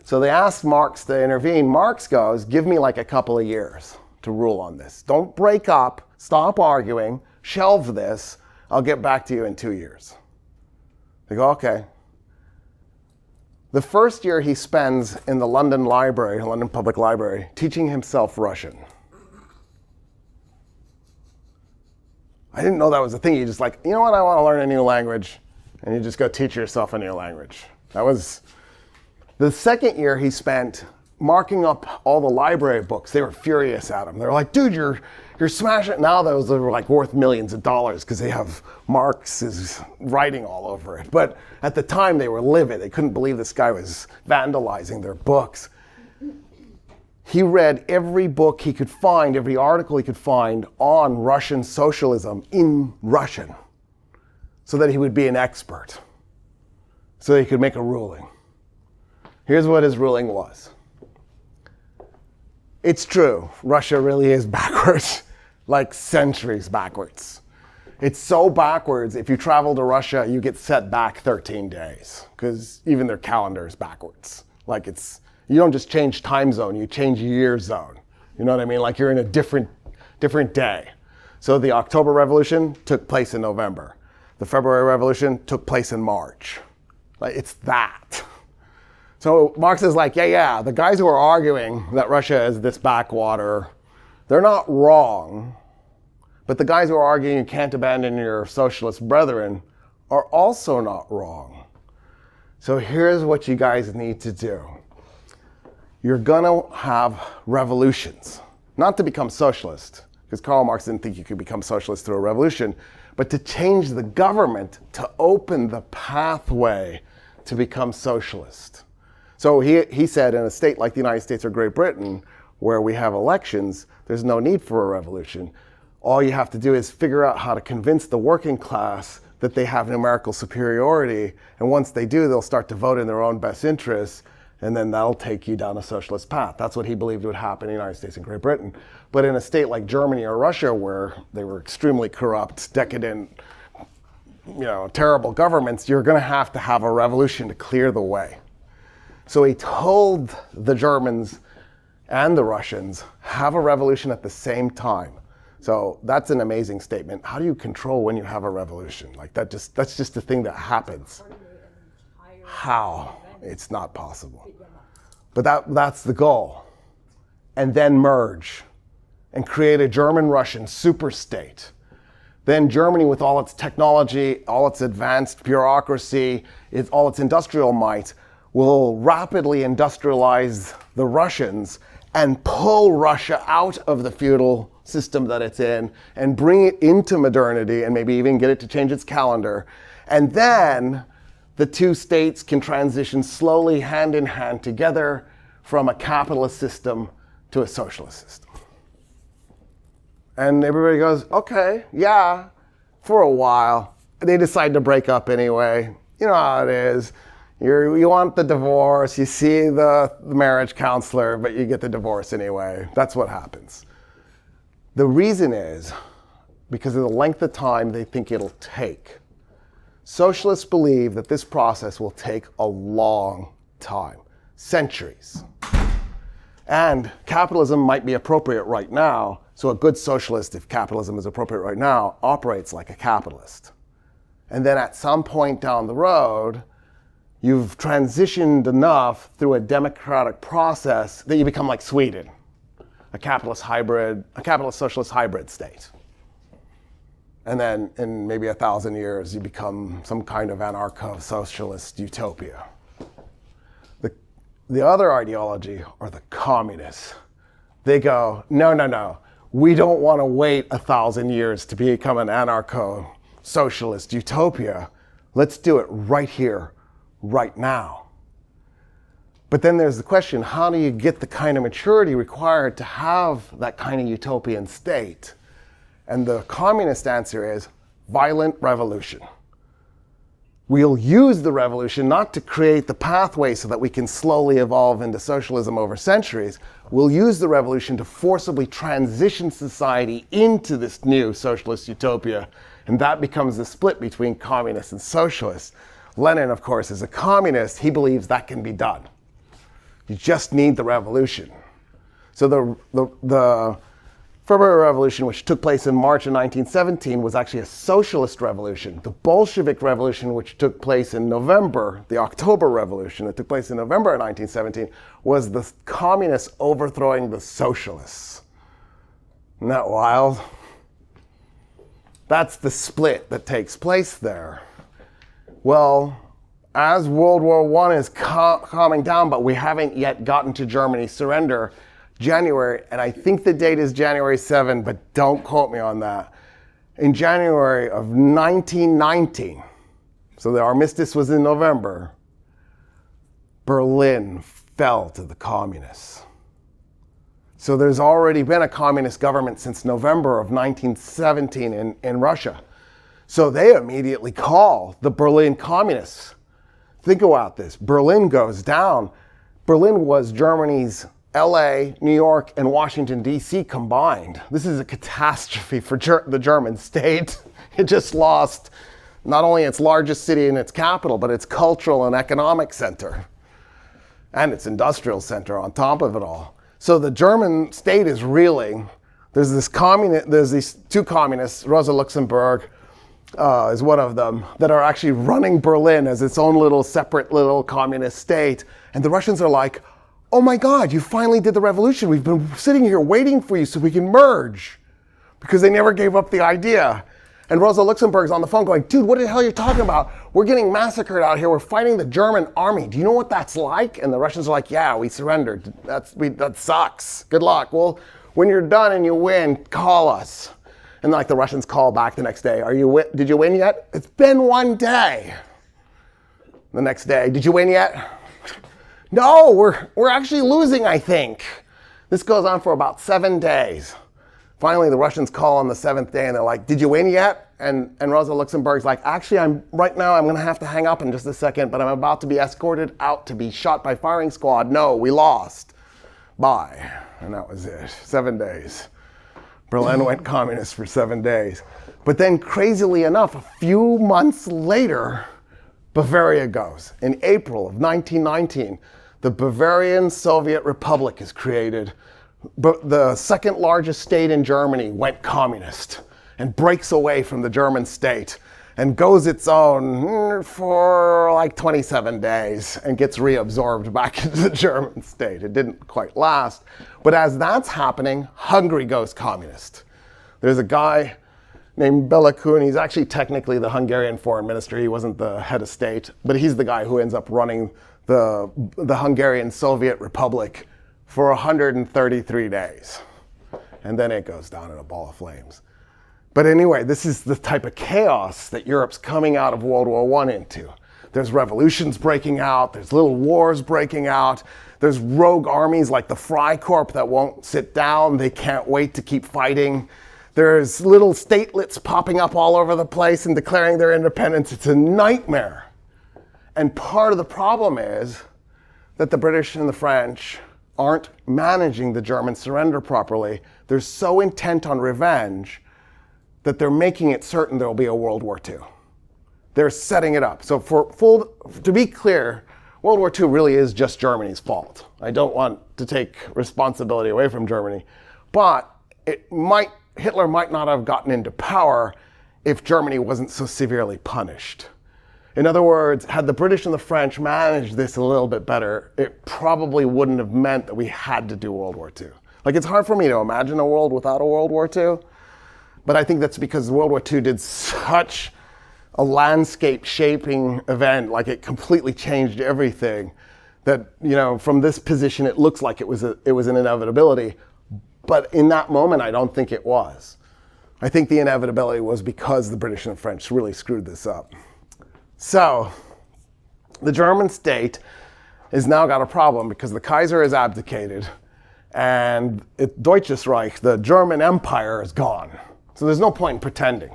So they asked Marx to intervene. Marx goes, give me like a couple of years to rule on this. Don't break up, stop arguing, shelve this. I'll get back to you in 2 years. They go, okay. The first year he spends in the London Public Library, teaching himself Russian. I didn't know that was a thing. You just like, you know what, I want to learn a new language. And you just go teach yourself a new language. That was the second year he spent marking up all the library books. They were furious at him. They were like, dude, you're smashing it. Now those are like worth millions of dollars because they have Marx's writing all over it. But at the time they were livid. They couldn't believe this guy was vandalizing their books. He read every book he could find, every article he could find on Russian socialism in Russian. so that he would be an expert, so that he could make a ruling. Here's what his ruling was. It's true, Russia really is backwards, like centuries backwards. It's so backwards, if you travel to Russia, you get set back 13 days, because even their calendar is backwards. Like you don't just change time zone, you change year zone. You know what I mean? Like you're in a different day. So the October Revolution took place in November. The February Revolution took place in March. Like it's that. So Marx is like, yeah, the guys who are arguing that Russia is this backwater, they're not wrong. But the guys who are arguing you can't abandon your socialist brethren are also not wrong. So here's what you guys need to do. You're gonna have revolutions, not to become socialist, because Karl Marx didn't think you could become socialist through a revolution, but to change the government to open the pathway to become socialist. So he said in a state like the United States or Great Britain, where we have elections, there's no need for a revolution. All you have to do is figure out how to convince the working class that they have numerical superiority, and once they do, they'll start to vote in their own best interests, and then that'll take you down a socialist path. That's what he believed would happen in the United States and Great Britain. But in a state like Germany or Russia, where they were extremely corrupt, decadent, terrible governments, you're gonna have to have a revolution to clear the way. So he told the Germans and the Russians, have a revolution at the same time. So that's an amazing statement. How do you control when you have a revolution? Like that's just a thing that happens. How? It's not possible. But that's the goal. And then merge and create a German-Russian superstate. Then Germany, with all its technology, all its advanced bureaucracy, all its industrial might, will rapidly industrialize the Russians and pull Russia out of the feudal system that it's in and bring it into modernity and maybe even get it to change its calendar. And then the two states can transition slowly hand in hand together from a capitalist system to a socialist system. And everybody goes, okay, yeah, for a while. They decide to break up anyway. You know how it is. You want the divorce, you see the marriage counselor, but you get the divorce anyway. That's what happens. The reason is because of the length of time they think it'll take. Socialists believe that this process will take a long time, centuries. And capitalism might be appropriate right now, so a good socialist, if capitalism is appropriate right now, operates like a capitalist. And then at some point down the road, you've transitioned enough through a democratic process that you become like Sweden, a capitalist socialist hybrid state. And then in maybe 1,000 years, you become some kind of anarcho-socialist utopia. The other ideology are the communists. They go, no, we don't want to wait 1,000 years to become an anarcho-socialist utopia. Let's do it right here, right now. But then there's the question, how do you get the kind of maturity required to have that kind of utopian state? And the communist answer is violent revolution. We'll use the revolution not to create the pathway so that we can slowly evolve into socialism over centuries. We'll use the revolution to forcibly transition society into this new socialist utopia. And that becomes the split between communists and socialists. Lenin, of course, is a communist. He believes that can be done. You just need the revolution. So the February Revolution, which took place in March of 1917, was actually a socialist revolution. The Bolshevik Revolution, which took place in November, the October Revolution that took place in November of 1917, was the communists overthrowing the socialists. Isn't that wild? That's the split that takes place there. Well, as World War I is calming down, but we haven't yet gotten to Germany's surrender, January, and I think the date is January 7, but don't quote me on that. In January of 1919, so the armistice was in November, Berlin fell to the communists. So there's already been a communist government since November of 1917 in Russia. So they immediately call the Berlin communists. Think about this. Berlin goes down. Berlin was Germany's LA, New York, and Washington, D.C. combined. This is a catastrophe for the German state. It just lost not only its largest city and its capital, but its cultural and economic center, and its industrial center on top of it all. So the German state is reeling. There's these two communists, Rosa Luxemburg is one of them, that are actually running Berlin as its own little separate little communist state. And the Russians are like, oh my God, you finally did the revolution. We've been sitting here waiting for you so we can merge. Because they never gave up the idea. And Rosa Luxemburg's on the phone going, dude, what the hell are you talking about? We're getting massacred out here. We're fighting the German army. Do you know what that's like? And the Russians are like, yeah, we surrendered. That sucks. Good luck. Well, when you're done and you win, call us. And like the Russians call back the next day. Did you win yet? It's been one day. The next day, did you win yet? No, we're actually losing, I think. This goes on for about 7 days. Finally, the Russians call on the 7th day and they're like, did you win yet? And Rosa Luxemburg's like, actually, right now I'm going to have to hang up in just a second, but I'm about to be escorted out to be shot by firing squad. No, we lost. Bye. And that was it. 7 days. Berlin went communist for 7 days. But then, crazily enough, a few months later, Bavaria goes. In April of 1919, the Bavarian Soviet Republic is created. But the second largest state in Germany went communist and breaks away from the German state and goes its own for like 27 days and gets reabsorbed back into the German state. It didn't quite last. But as that's happening, Hungary goes communist. There's a guy named Bela Kun. He's actually technically the Hungarian foreign minister. He wasn't the head of state, but he's the guy who ends up running the Hungarian Soviet Republic for 133 days. And then it goes down in a ball of flames. But anyway, this is the type of chaos that Europe's coming out of World War I into. There's revolutions breaking out, there's little wars breaking out, there's rogue armies like the Freikorps that won't sit down, they can't wait to keep fighting. There's little statelets popping up all over the place and declaring their independence. It's a nightmare. And part of the problem is that the British and the French aren't managing the German surrender properly. They're so intent on revenge that they're making it certain there will be a World War II. They're setting it up. So to be clear, World War II really is just Germany's fault. I don't want to take responsibility away from Germany, but Hitler might not have gotten into power if Germany wasn't so severely punished. In other words, had the British and the French managed this a little bit better, it probably wouldn't have meant that we had to do World War II. Like, it's hard for me to imagine a world without a World War II, but I think that's because World War II did such a landscape-shaping event, like it completely changed everything, that, from this position, it looks like it was an inevitability. But in that moment, I don't think it was. I think the inevitability was because the British and the French really screwed this up. So, the German state has now got a problem because the Kaiser has abdicated and Deutsches Reich, the German Empire, is gone. So there's no point in pretending.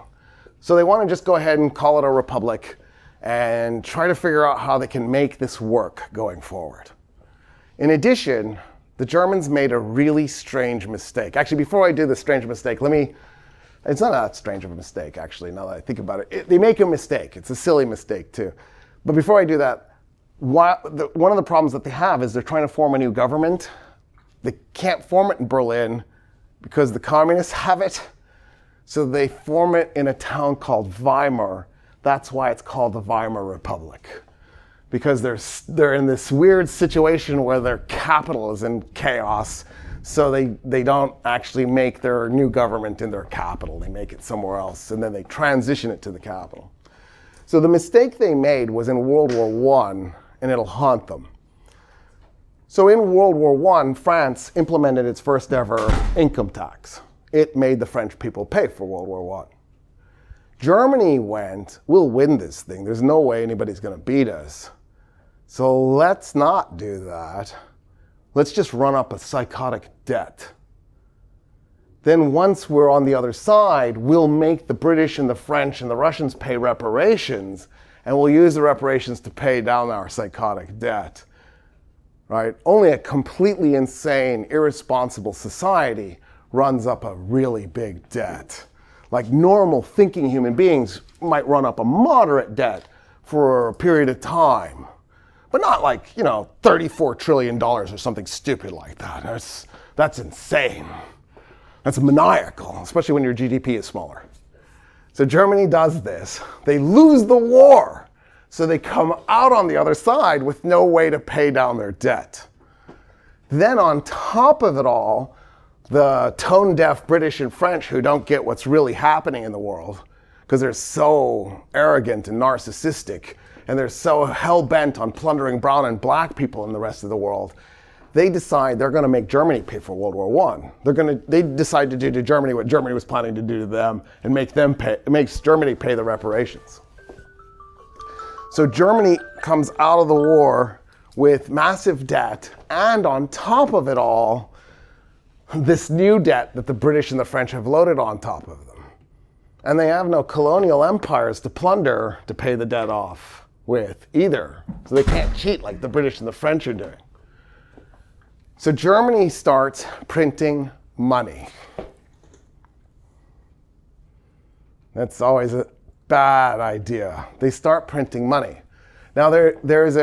So they want to just go ahead and call it a republic and try to figure out how they can make this work going forward. In addition, the Germans made a really strange mistake. Actually, before I do the strange mistake, it's not that strange of a mistake, actually, now that I think about it. They make a mistake. It's a silly mistake, too. But before I do that, one of the problems that they have is they're trying to form a new government. They can't form it in Berlin because the communists have it. So they form it in a town called Weimar. That's why it's called the Weimar Republic. Because they're in this weird situation where their capital is in chaos. So they don't actually make their new government in their capital. They make it somewhere else, and then they transition it to the capital. So the mistake they made was in World War I, and it'll haunt them. So in World War I, France implemented its first ever income tax. It made the French people pay for World War I. Germany went, we'll win this thing. There's no way anybody's going to beat us. So let's not do that. Let's just run up a psychotic debt. then once we're on the other side, we'll make the British and the French and the Russians pay reparations, and we'll use the reparations to pay down our psychotic debt, right? Only a completely insane, irresponsible society runs up a really big debt. Like normal thinking human beings might run up a moderate debt for a period of time, but not like, $34 trillion or something stupid like that. That's insane. That's maniacal, especially when your GDP is smaller. So Germany does this. They lose the war, so they come out on the other side with no way to pay down their debt. Then on top of it all, the tone-deaf British and French who don't get what's really happening in the world because they're so arrogant and narcissistic and they're so hell-bent on plundering brown and black people in the rest of the world, they decide they're going to make Germany pay for World War I. They decide to do to Germany what Germany was planning to do to them and makes Germany pay the reparations. So Germany comes out of the war with massive debt, and on top of it all, this new debt that the British and the French have loaded on top of them. And they have no colonial empires to plunder to pay the debt off with either. So they can't cheat like the British and the French are doing. So Germany starts printing money. That's always a bad idea. They start printing money. Now there's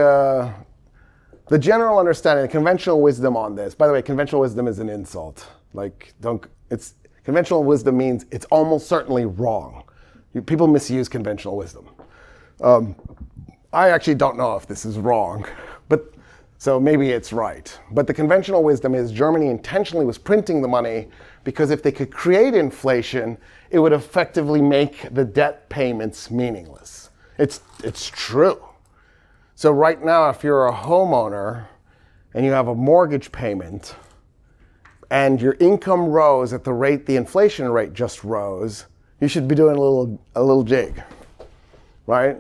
the general understanding, the conventional wisdom on this. By the way, conventional wisdom is an insult. Conventional wisdom means it's almost certainly wrong. People misuse conventional wisdom. I actually don't know if this is wrong, so maybe it's right. But the conventional wisdom is Germany intentionally was printing the money because if they could create inflation, it would effectively make the debt payments meaningless. It's true. So right now, if you're a homeowner and you have a mortgage payment and your income rose at the rate the inflation rate just rose, you should be doing a little jig, right?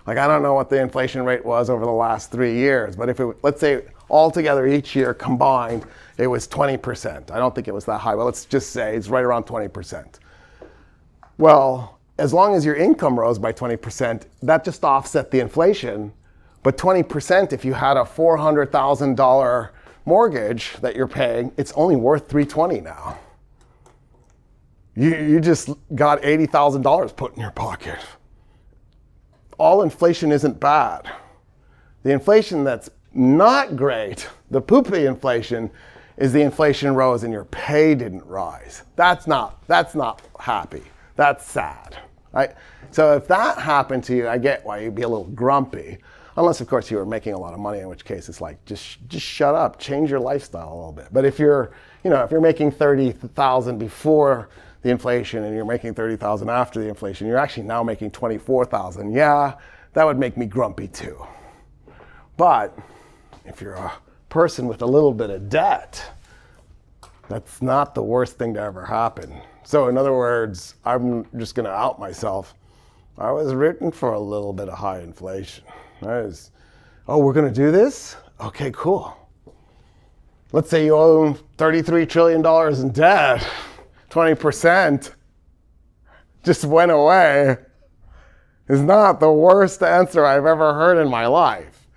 Like, I don't know what the inflation rate was over the last 3 years, but if let's say altogether each year combined, it was 20%. I don't think it was that high, but let's just say it's right around 20%. Well, as long as your income rose by 20%, that just offset the inflation. But 20%, if you had a $400,000 mortgage that you're paying, it's only worth $320 now. You just got $80,000 put in your pocket. All inflation isn't bad. The inflation that's not great, the poopy inflation, is the inflation rose and your pay didn't rise. That's not happy. That's sad, right? So if that happened to you, I get why you'd be a little grumpy. Unless, of course, you were making a lot of money, in which case it's like, just shut up, change your lifestyle a little bit. But if you're making $30,000 before the inflation and you're making $30,000 after the inflation, you're actually now making $24,000. Yeah, that would make me grumpy too. But if you're a person with a little bit of debt, that's not the worst thing to ever happen. So in other words, I'm just going to out myself. I was rooting for a little bit of high inflation. We're going to do this? Okay, cool. Let's say you own $33 trillion in debt. 20% just went away. Is not the worst answer I've ever heard in my life.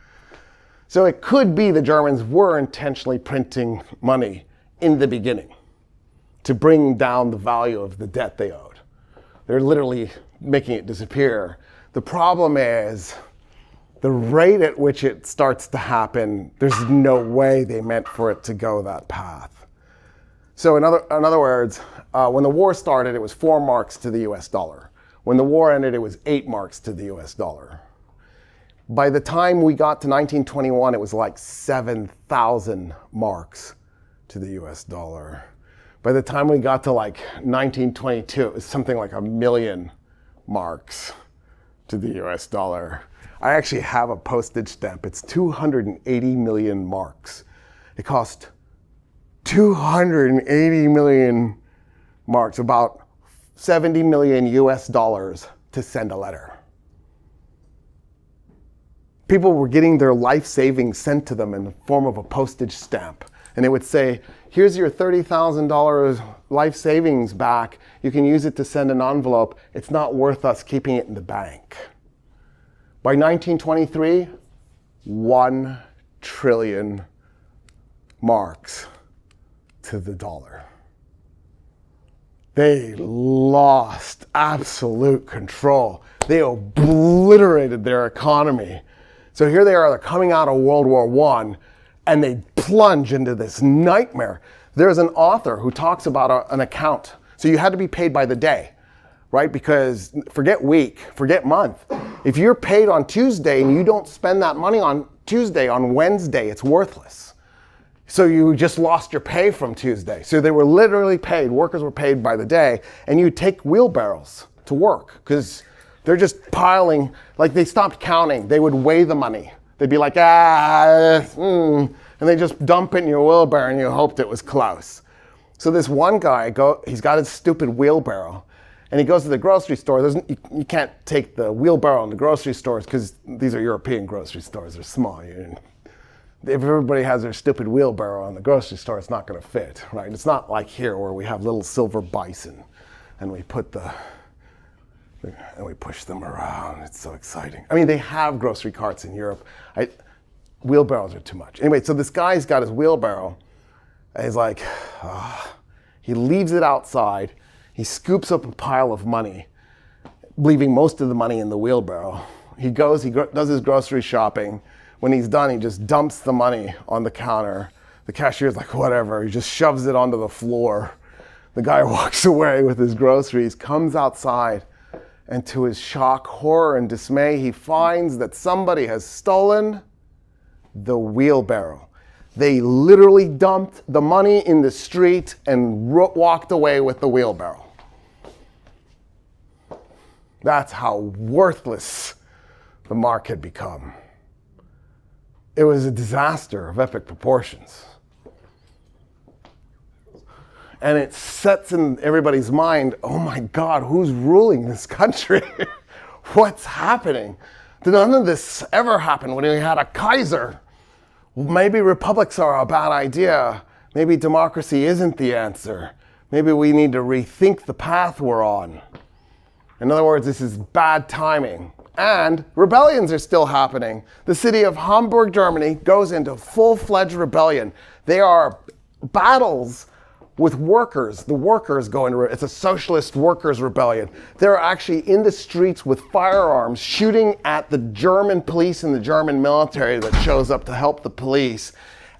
So it could be the Germans were intentionally printing money in the beginning to bring down the value of the debt they owed. They're literally making it disappear. The problem is the rate at which it starts to happen, there's no way they meant for it to go that path. So in other words, when the war started, it was 4 marks to the US dollar. When the war ended, it was 8 marks to the US dollar. By the time we got to 1921, it was like 7,000 marks to the US dollar. By the time we got to like 1922, it was something like 1 million marks to the US dollar. I actually have a postage stamp. It's 280 million marks. It cost 280 million marks, about 70 million US dollars to send a letter. People were getting their life savings sent to them in the form of a postage stamp. And it would say, here's your $30,000 life savings back. You can use it to send an envelope. It's not worth us keeping it in the bank. By 1923, 1 trillion marks to the dollar. They lost absolute control. They obliterated their economy. So here they are, they're coming out of World War I, and they plunge into this nightmare. There's an author who talks about an account. So you had to be paid by the day, right? Because forget week, forget month. If you're paid on Tuesday and you don't spend that money on Tuesday, on Wednesday, it's worthless. So you just lost your pay from Tuesday. So they were literally paid, workers were paid by the day, and you take wheelbarrows to work because they're just piling, like they stopped counting. They would weigh the money. They'd be like, and they just dump it in your wheelbarrow and you hoped it was close. So this one guy, he's got his stupid wheelbarrow and he goes to the grocery store. You can't take the wheelbarrow in the grocery stores because these are European grocery stores, they're small. If everybody has their stupid wheelbarrow in the grocery store, it's not gonna fit, right? It's not like here where we have little silver bison and we push them around. It's so exciting. I mean, they have grocery carts in Europe. Wheelbarrows are too much. Anyway, so this guy's got his wheelbarrow, and he's like, he leaves it outside. He scoops up a pile of money, leaving most of the money in the wheelbarrow. He does his grocery shopping. When he's done, he just dumps the money on the counter. The cashier's like, whatever. He just shoves it onto the floor. The guy walks away with his groceries, comes outside, and to his shock, horror, and dismay, he finds that somebody has stolen the wheelbarrow. They literally dumped the money in the street and walked away with the wheelbarrow. That's how worthless the mark had become. It was a disaster of epic proportions. And it sets in everybody's mind, oh my God, who's ruling this country? What's happening? None of this ever happened when we had a Kaiser. Maybe republics are a bad idea. Maybe democracy isn't the answer. Maybe we need to rethink the path we're on. In other words, this is bad timing. And rebellions are still happening. The city of Hamburg, Germany goes into full-fledged rebellion. They are battles with workers. The workers go into it's a socialist workers' rebellion. They're actually in the streets with firearms shooting at the German police and the German military that shows up to help the police.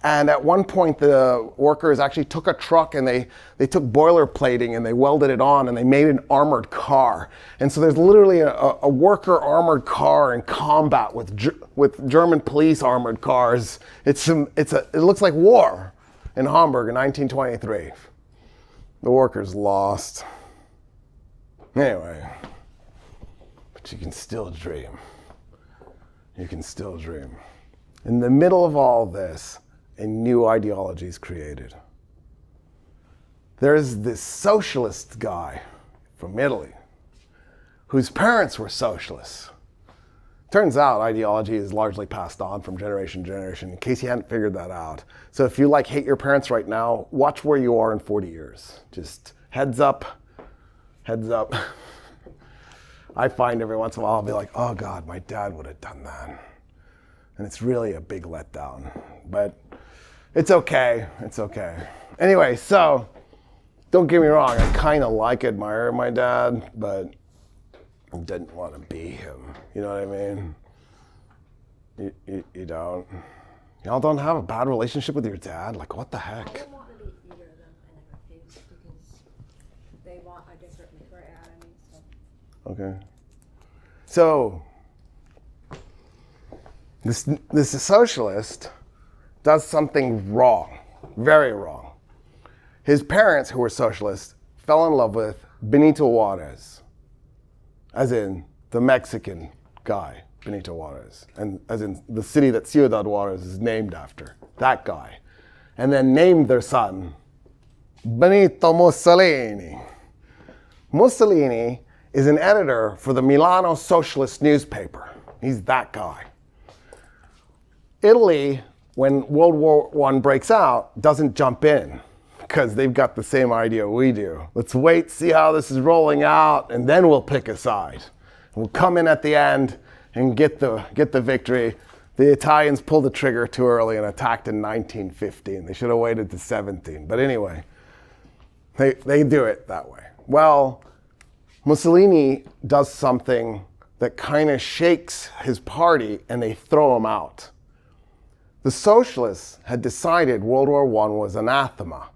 And at one point, the workers actually took a truck and they took boilerplating and they welded it on and they made an armored car. And so there's literally a worker armored car in combat with German police armored cars. It looks like war in Hamburg in 1923. The workers lost. Anyway, but you can still dream. You can still dream. In the middle of all this, a new ideology is created. There's this socialist guy from Italy whose parents were socialists. Turns out ideology is largely passed on from generation to generation, in case you hadn't figured that out. So if you hate your parents right now, watch where you are in 40 years. Just heads up, heads up. I find every once in a while I'll be like, oh God, my dad would have done that. And it's really a big letdown, but it's okay, it's okay. Anyway, so don't get me wrong, I kind of admire my dad, but I didn't want to be him. You know what I mean? You don't. Y'all don't have a bad relationship with your dad? What the heck? They want to be either of them and never pigs because they want a different right out of me. So. Okay. So this socialist does something wrong, very wrong. His parents, who were socialists, fell in love with Benito Juarez, as in the Mexican guy, Benito Juarez, and as in the city that Ciudad Juarez is named after, that guy. And then named their son Benito Mussolini. Mussolini is an editor for the Milano Socialist newspaper. He's that guy. Italy when World War I breaks out, doesn't jump in because they've got the same idea we do. Let's wait, see how this is rolling out, and then we'll pick a side. We'll come in at the end and get the victory. The Italians pulled the trigger too early and attacked in 1915. They should have waited to 17. But anyway, they do it that way. Well, Mussolini does something that kind of shakes his party, and they throw him out. The socialists had decided World War I was anathema.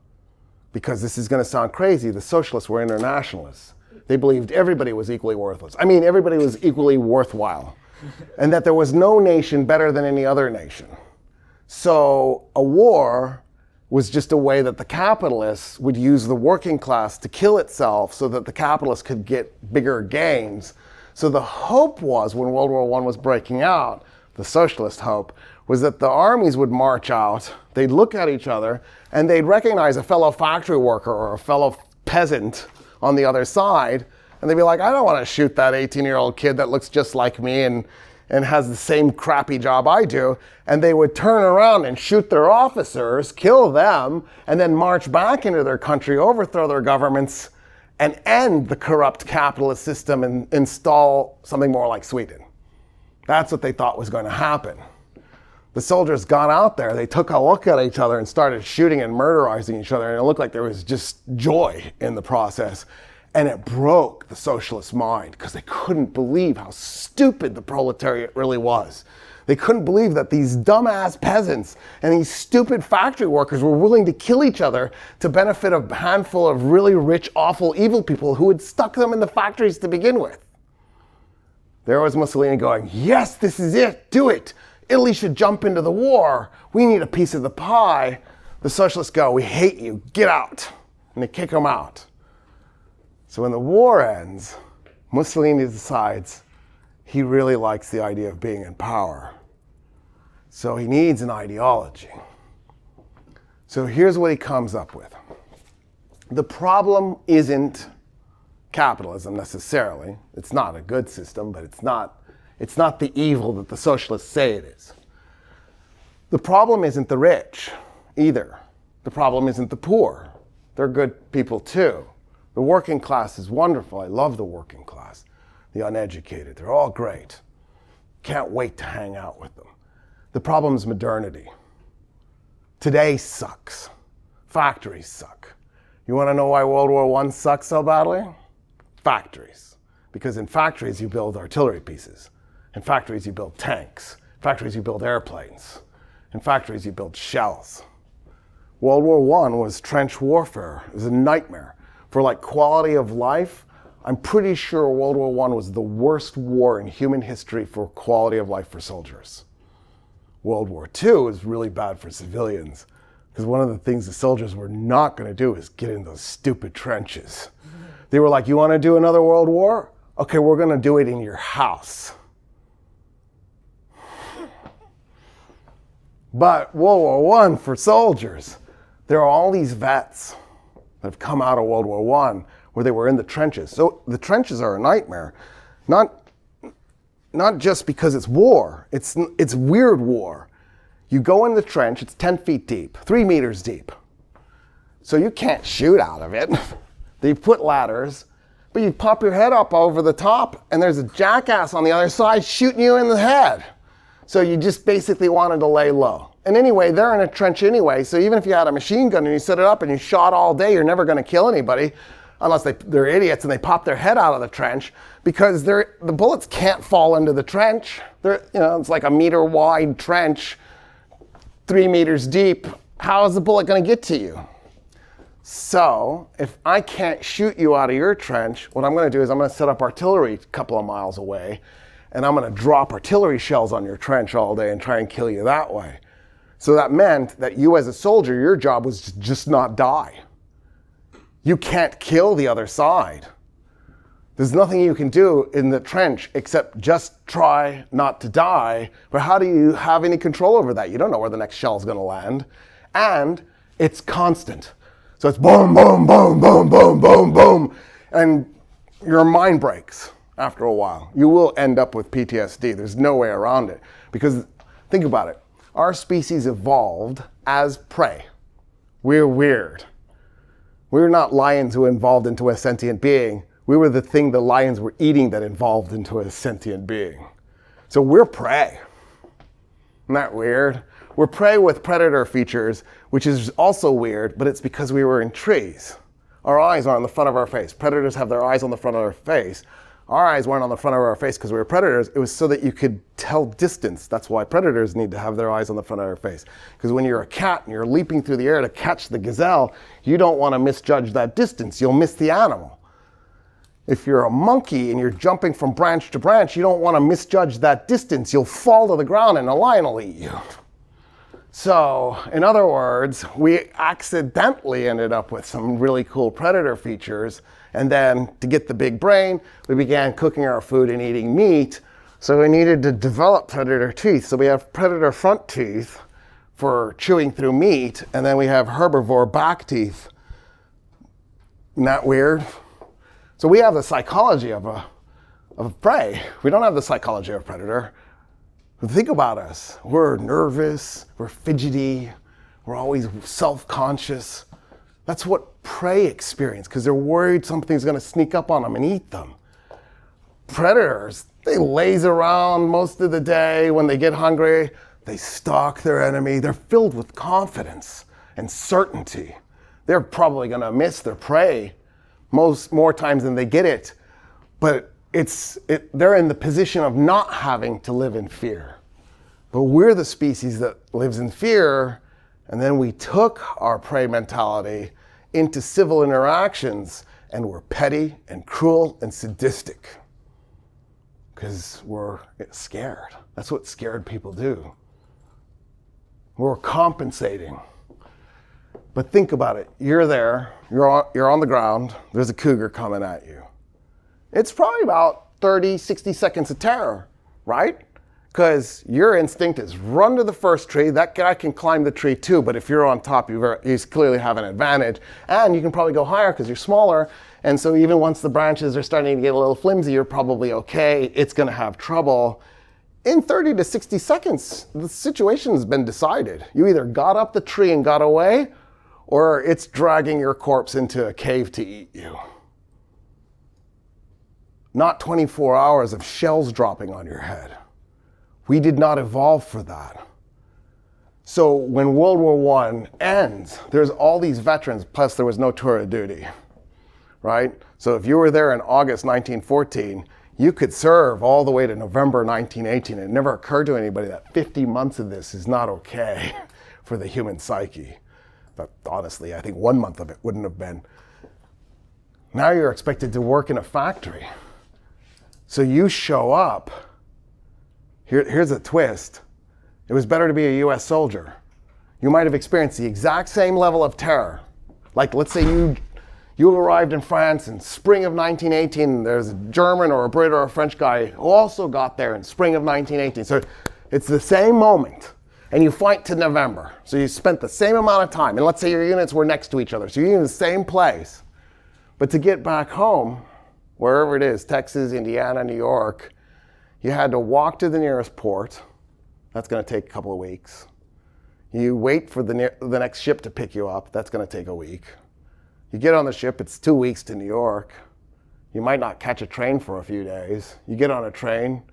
Because this is going to sound crazy, the socialists were internationalists. They believed everybody was equally worthless. I mean, everybody was equally worthwhile. And that there was no nation better than any other nation. So a war was just a way that the capitalists would use the working class to kill itself so that the capitalists could get bigger gains. So the hope was, when World War I was breaking out, the socialist hope, was that the armies would march out, they'd look at each other, and they'd recognize a fellow factory worker or a fellow peasant on the other side, and they'd be like, I don't want to shoot that 18-year-old kid that looks just like me and has the same crappy job I do. And they would turn around and shoot their officers, kill them, and then march back into their country, overthrow their governments, and end the corrupt capitalist system and install something more like Sweden. That's what they thought was going to happen. The soldiers got out there, they took a look at each other and started shooting and murderizing each other, and it looked like there was just joy in the process. And it broke the socialist mind because they couldn't believe how stupid the proletariat really was. They couldn't believe that these dumbass peasants and these stupid factory workers were willing to kill each other to benefit a handful of really rich, awful, evil people who had stuck them in the factories to begin with. There was Mussolini going, yes, this is it, do it. Italy should jump into the war. We need a piece of the pie. The socialists go, we hate you, get out. And they kick them out. So when the war ends, Mussolini decides he really likes the idea of being in power. So he needs an ideology. So here's what he comes up with. The problem isn't capitalism necessarily. It's not a good system, but it's not the evil that the socialists say it is. The problem isn't the rich either. The problem isn't the poor. They're good people too. The working class is wonderful. I love the working class. The uneducated, they're all great. Can't wait to hang out with them. The problem is modernity. Today sucks. Factories suck. You want to know why World War I sucks so badly? Factories. Because in factories you build artillery pieces. In factories you build tanks. In factories you build airplanes. In factories you build shells. World War I was trench warfare. It was a nightmare. For like quality of life, I'm pretty sure World War I was the worst war in human history for quality of life for soldiers. World War II was really bad for civilians because one of the things the soldiers were not going to do is get in those stupid trenches. They were like, you want to do another world war? Okay, we're going to do it in your house. But World War I for soldiers, there are all these vets that have come out of World War I where they were in the trenches. So the trenches are a nightmare, not just because it's war, it's weird war. You go in the trench, it's 10 feet deep, 3 meters deep. So you can't shoot out of it. They put ladders, but you pop your head up over the top and there's a jackass on the other side shooting you in the head. So you just basically wanted to lay low. And anyway, they're in a trench anyway, so even if you had a machine gun and you set it up and you shot all day, you're never going to kill anybody unless they're idiots and they pop their head out of the trench because the bullets can't fall into the trench. It's like a meter wide trench, 3 meters deep. How is the bullet going to get to you? So if I can't shoot you out of your trench, what I'm going to do is I'm going to set up artillery a couple of miles away and I'm going to drop artillery shells on your trench all day and try and kill you that way. So that meant that you as a soldier, your job was to just not die. You can't kill the other side. There's nothing you can do in the trench except just try not to die. But how do you have any control over that? You don't know where the next shell's going to land. And it's constant. So it's boom, boom, boom, boom, boom, boom, boom. And your mind breaks after a while. You will end up with PTSD. There's no way around it. Because think about it. Our species evolved as prey. We're weird. We're not lions who evolved into a sentient being. We were the thing the lions were eating that evolved into a sentient being. So we're prey. Isn't that weird? We're prey with predator features, which is also weird, but it's because we were in trees. Our eyes are on the front of our face. Predators have their eyes on the front of their face. Our eyes weren't on the front of our face because we were predators. It was so that you could tell distance. That's why predators need to have their eyes on the front of their face. Because when you're a cat and you're leaping through the air to catch the gazelle, you don't want to misjudge that distance. You'll miss the animal. If you're a monkey and you're jumping from branch to branch, you don't want to misjudge that distance. You'll fall to the ground and a lion will eat you. So, in other words, we accidentally ended up with some really cool predator features. And then to get the big brain, we began cooking our food and eating meat. So we needed to develop predator teeth. So we have predator front teeth for chewing through meat. And then we have herbivore back teeth. Isn't that weird? So we have the psychology of prey. We don't have the psychology of predator. Think about us. We're nervous, we're fidgety, we're always self-conscious. That's what prey experience, because they're worried something's going to sneak up on them and eat them. Predators, they laze around most of the day. When they get hungry, they stalk their enemy. They're filled with confidence and certainty. They're probably going to miss their prey more times than they get it. But they're in the position of not having to live in fear. But we're the species that lives in fear, and then we took our prey mentality into civil interactions, and we're petty and cruel and sadistic because we're scared. That's what scared people do. We're compensating. But think about it. You're there, you're on the ground, there's a cougar coming at you. It's probably about 30, 60 seconds of terror, right? Because your instinct is run to the first tree. That guy can climb the tree too, but if you're on top, you clearly have an advantage. And you can probably go higher because you're smaller. And so even once the branches are starting to get a little flimsy, you're probably okay. It's going to have trouble. In 30 to 60 seconds, the situation's been decided. You either got up the tree and got away, or it's dragging your corpse into a cave to eat you. Not 24 hours of shells dropping on your head. We did not evolve for that. So when World War I ends, there's all these veterans, plus there was no tour of duty, right? So if you were there in August 1914, you could serve all the way to November 1918. It never occurred to anybody that 50 months of this is not okay for the human psyche. But honestly, I think 1 month of it wouldn't have been. Now you're expected to work in a factory. So you show up. Here's a twist. It was better to be a US soldier. You might have experienced the exact same level of terror. Like, let's say you arrived in France in spring of 1918, and there's a German or a Brit or a French guy who also got there in spring of 1918. So it's the same moment, and you fight to November. So you spent the same amount of time, and let's say your units were next to each other, so you're in the same place. But to get back home, wherever it is, Texas, Indiana, New York, you had to walk to the nearest port. That's going to take a couple of weeks. You wait for the next ship to pick you up. That's going to take a week. You get on the ship, it's 2 weeks to New York. You might not catch a train for a few days. You get on a train.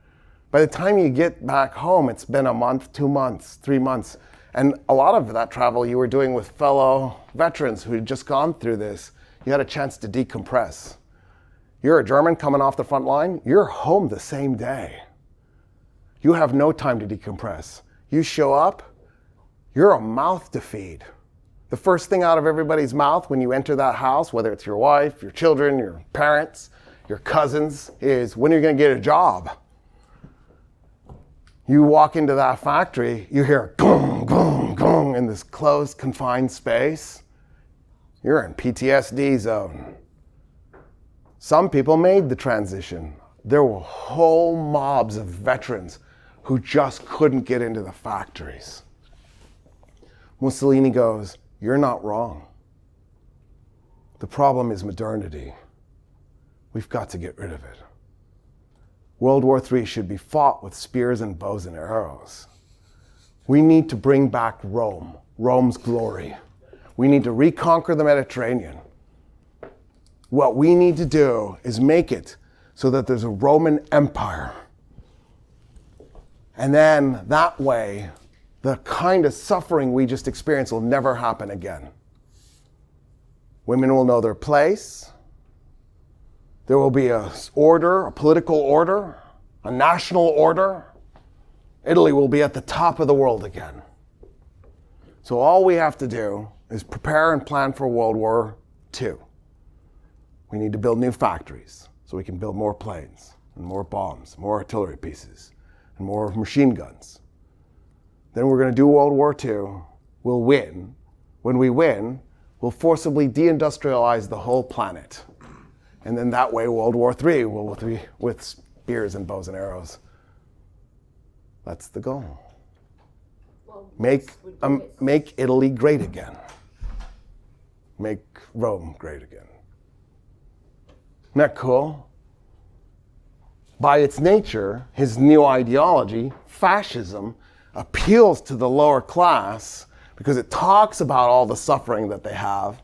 By the time you get back home, it's been a month, 2 months, 3 months. And a lot of that travel you were doing with fellow veterans who had just gone through this. You had a chance to decompress. You're a German coming off the front line, you're home the same day. You have no time to decompress. You show up, you're a mouth to feed. The first thing out of everybody's mouth when you enter that house, whether it's your wife, your children, your parents, your cousins, is, when are you going to get a job? You walk into that factory, you hear gong, gong, gong in this closed, confined space. You're in PTSD zone. Some people made the transition. There were whole mobs of veterans who just couldn't get into the factories. Mussolini goes, "You're not wrong. The problem is modernity. We've got to get rid of it. World War III should be fought with spears and bows and arrows. We need to bring back Rome, Rome's glory. We need to reconquer the Mediterranean. What we need to do is make it so that there's a Roman Empire. And then that way, the kind of suffering we just experienced will never happen again. Women will know their place. There will be a order, a political order, a national order. Italy will be at the top of the world again. So all we have to do is prepare and plan for World War II. We need to build new factories so we can build more planes and more bombs, more artillery pieces, and more machine guns. Then we're going to do World War II. We'll win. When we win, we'll forcibly deindustrialize the whole planet. And then that way, World War III will be with spears and bows and arrows. That's the goal. Well, Make Italy great again. Make Rome great again. Isn't that cool? By its nature, his new ideology, fascism, appeals to the lower class because it talks about all the suffering that they have.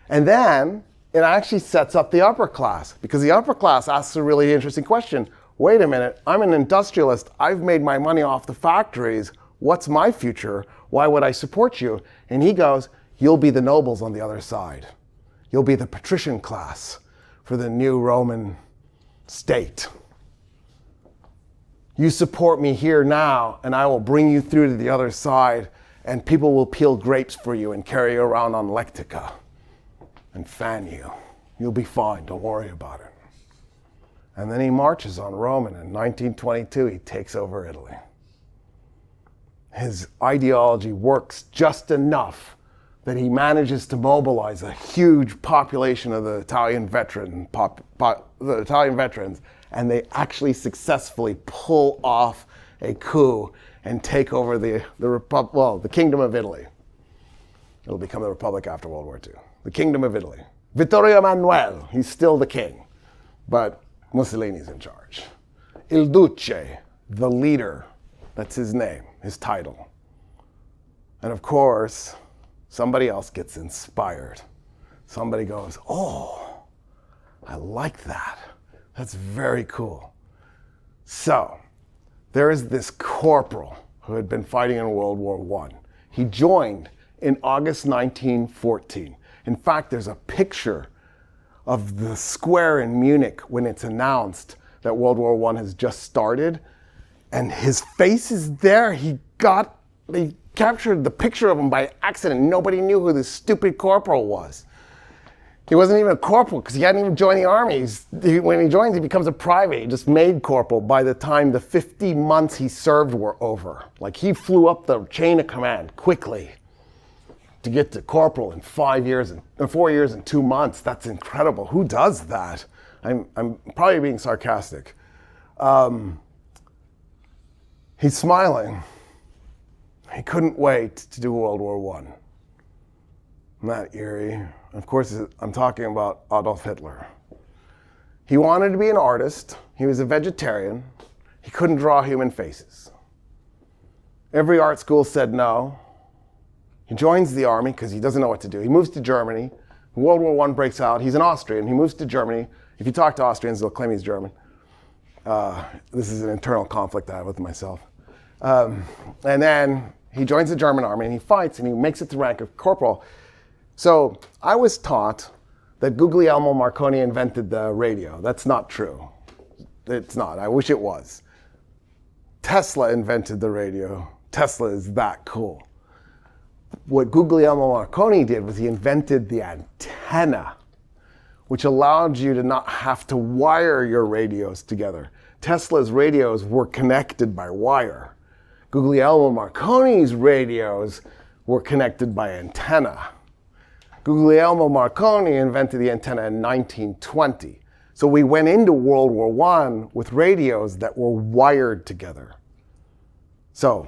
And then it actually sets up the upper class because the upper class asks a really interesting question. Wait a minute, I'm an industrialist. I've made my money off the factories. What's my future? Why would I support you? And he goes, you'll be the nobles on the other side. You'll be the patrician class for the new Roman state. You support me here now, and I will bring you through to the other side, and people will peel grapes for you and carry you around on lectica and fan you. You'll be fine, don't worry about it. And then he marches on Rome, and in 1922, he takes over Italy. His ideology works just enough that he manages to mobilize a huge population of the Italian veterans, and they actually successfully pull off a coup and take over the Kingdom of Italy. It'll become the Republic after World War II. The Kingdom of Italy. Vittorio Emanuele, he's still the king, but Mussolini's in charge. Il Duce, the leader, that's his name, his title. And of course, somebody else gets inspired. Somebody goes, oh, I like that. That's very cool. So, there is this corporal who had been fighting in World War I. He joined in August 1914. In fact, there's a picture of the square in Munich when it's announced that World War I has just started, and his face is there. They captured the picture of him by accident. Nobody knew who this stupid corporal was. He wasn't even a corporal because he hadn't even joined the army. When he joins, he becomes a private. He just made corporal by the time the 50 months he served were over. Like, he flew up the chain of command quickly to get to corporal in 4 years and 2 months. That's incredible. Who does that? I'm probably being sarcastic. He's smiling. He couldn't wait to do World War I. Isn't that eerie? Of course, I'm talking about Adolf Hitler. He wanted to be an artist. He was a vegetarian. He couldn't draw human faces. Every art school said no. He joins the army because he doesn't know what to do. He moves to Germany. World War I breaks out. He's an Austrian. He moves to Germany. If you talk to Austrians, they'll claim he's German. This is an internal conflict I have with myself. And then he joins the German army and he fights and he makes it to rank of corporal. So I was taught that Guglielmo Marconi invented the radio. That's not true. It's not. I wish it was. Tesla invented the radio. Tesla is that cool. What Guglielmo Marconi did was he invented the antenna, which allowed you to not have to wire your radios together. Tesla's radios were connected by wire. Guglielmo Marconi's radios were connected by antenna. Guglielmo Marconi invented the antenna in 1920. So we went into World War I with radios that were wired together. So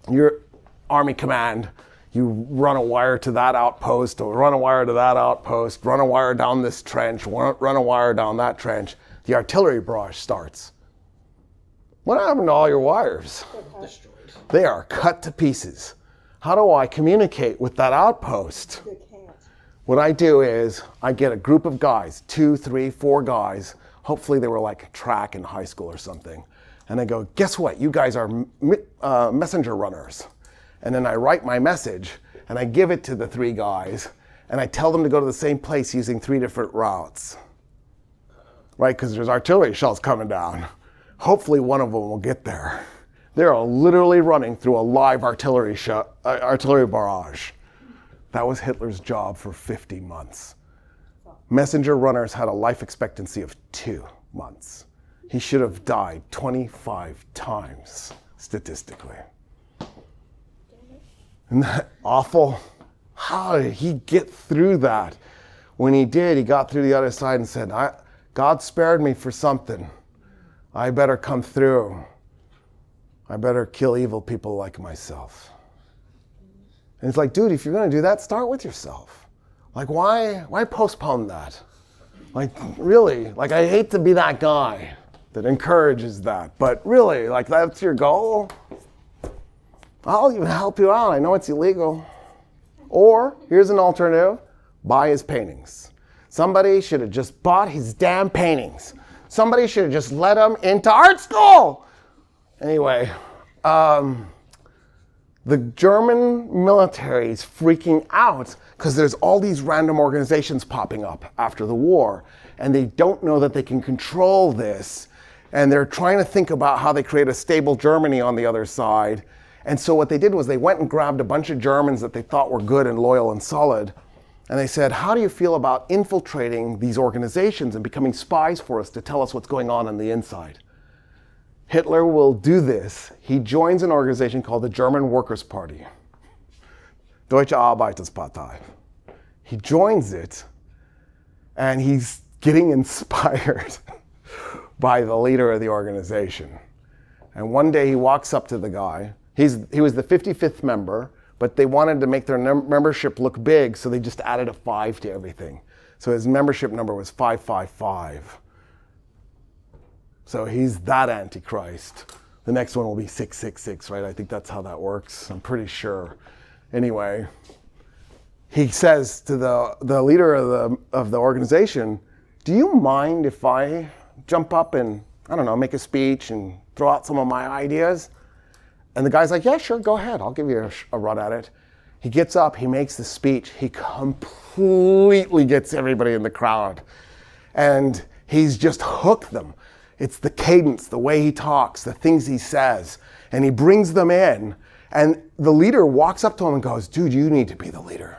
your Army command, you run a wire to that outpost, or run a wire to that outpost, run a wire down this trench, run a wire down that trench. The artillery barrage starts. What happened to all your wires? Destroyed. They are cut to pieces. How do I communicate with that outpost? You can't. What I do is I get a group of guys, 2, 3, 4 guys. Hopefully they were like track in high school or something. And I go, guess what? You guys are messenger runners. And then I write my message and I give it to the 3 guys and I tell them to go to the same place using 3 different routes. Right? Because there's artillery shells coming down. Hopefully one of them will get there. They're literally running through a live artillery barrage. That was Hitler's job for 50 months. Messenger runners had a life expectancy of 2 months. He should have died 25 times, statistically. Isn't that awful? How did he get through that? When he did, he got through the other side and said, God spared me for something. I better come through. I better kill evil people like myself. And it's like, dude, if you're going to do that, start with yourself. Like, why postpone that? Like, really, like, I hate to be that guy that encourages that, but really, like, that's your goal? I'll even help you out. I know it's illegal. Or, here's an alternative, buy his paintings. Somebody should have just bought his damn paintings. Somebody should have just let him into art school. Anyway, the German military is freaking out because there's all these random organizations popping up after the war, and they don't know that they can control this, and they're trying to think about how they create a stable Germany on the other side. And so what they did was they went and grabbed a bunch of Germans that they thought were good and loyal and solid, and they said, how do you feel about infiltrating these organizations and becoming spies for us to tell us what's going on the inside? Hitler will do this. He joins an organization called the German Workers' Party, Deutsche Arbeiterspartei. He joins it, and he's getting inspired by the leader of the organization. And one day he walks up to the guy. He was the 55th member, but they wanted to make their membership look big, so they just added a 5 to everything. So his membership number was 555. So he's that Antichrist. The next one will be 666, right? I think that's how that works. I'm pretty sure. Anyway, he says to the leader of the organization, do you mind if I jump up and, I don't know, make a speech and throw out some of my ideas? And the guy's like, yeah, sure, go ahead. I'll give you a run at it. He gets up, he makes the speech. He completely gets everybody in the crowd. And he's just hooked them. It's the cadence, the way he talks, the things he says. And he brings them in. And the leader walks up to him and goes, dude, you need to be the leader.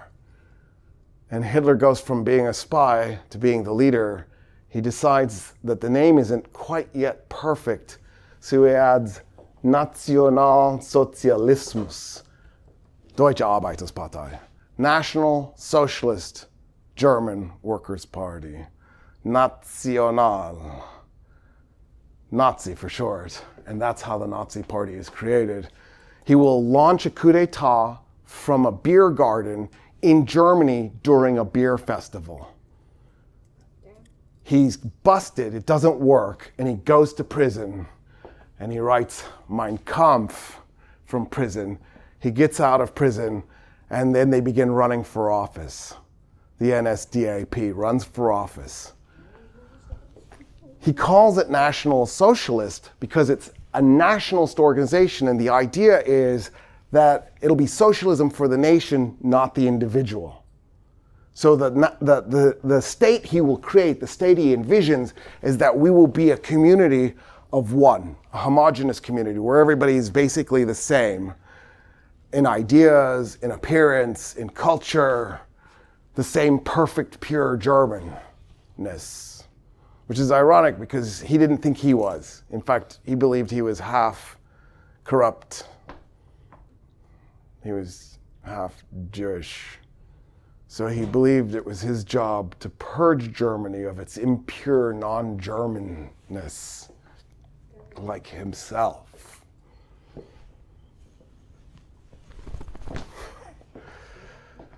And Hitler goes from being a spy to being the leader. He decides that the name isn't quite yet perfect. So he adds Nationalsozialismus, Deutsche Arbeiterspartei, National Socialist German Workers' Party, National. Nazi for short, and that's how the Nazi Party is created. He will launch a coup d'etat from a beer garden in Germany during a beer festival. He's busted, it doesn't work, and he goes to prison, and he writes Mein Kampf from prison. He gets out of prison, and then they begin running for office. The NSDAP runs for office. He calls it National Socialist because it's a nationalist organization, and the idea is that it'll be socialism for the nation, not the individual. So the state he will create, the state he envisions, is that we will be a community of one, a homogenous community where everybody is basically the same in ideas, in appearance, in culture, the same perfect, pure Germanness. Which is ironic because he didn't think he was. In fact, he believed he was half corrupt. He was half Jewish. So he believed it was his job to purge Germany of its impure non-Germanness, like himself.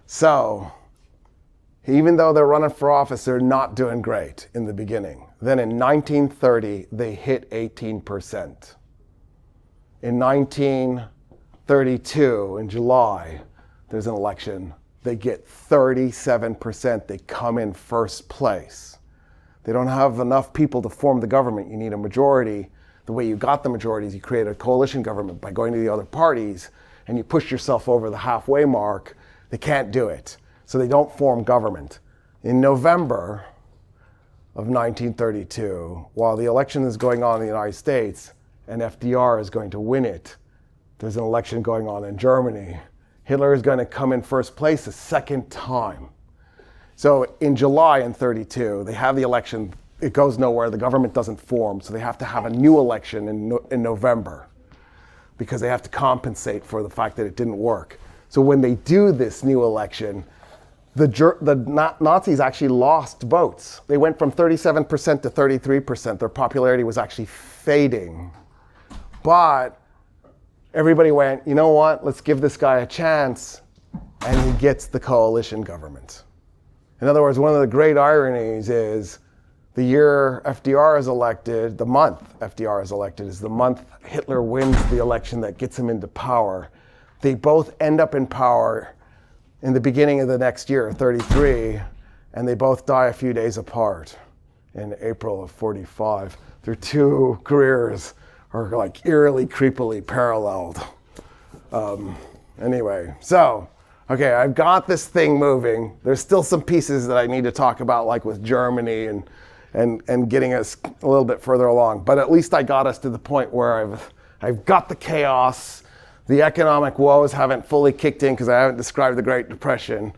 So, even though they're running for office, they're not doing great in the beginning. Then in 1930, they hit 18%. In 19 32 in July, there's an election. They get 37%. They come in first place. They don't have enough people to form the government. You need a majority. The way you got the majority is you create a coalition government by going to the other parties, and you push yourself over the halfway mark. They can't do it. So they don't form government. In November of 1932, while the election is going on in the United States and FDR is going to win it, there's an election going on in Germany. Hitler is going to come in first place a second time. So in July in 32, they have the election. It goes nowhere. The government doesn't form. So they have to have a new election in November because they have to compensate for the fact that it didn't work. So when they do this new election, the Nazis actually lost votes. They went from 37% to 33%. Their popularity was actually fading. But everybody went, you know what, let's give this guy a chance, and he gets the coalition government. In other words, one of the great ironies is the year FDR is elected, the month FDR is elected is the month Hitler wins the election that gets him into power. They both end up in power in the beginning of the next year, 33, and they both die a few days apart in April of 45. Their two careers are like eerily, creepily paralleled. Anyway, so, okay, I've got this thing moving. There's still some pieces that I need to talk about, like with Germany and getting us a little bit further along. But at least I got us to the point where I've got the chaos. The economic woes haven't fully kicked in because I haven't described the Great Depression.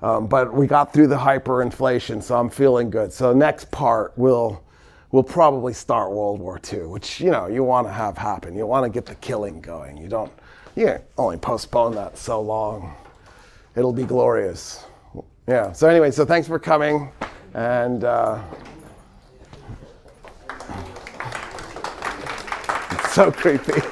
But we got through the hyperinflation, so I'm feeling good. So next part, we'll probably start World War II, which, you know, you want to have happen. You want to get the killing going. You can't only postpone that so long. It'll be glorious. Yeah, so anyway, so thanks for coming. And it's so creepy.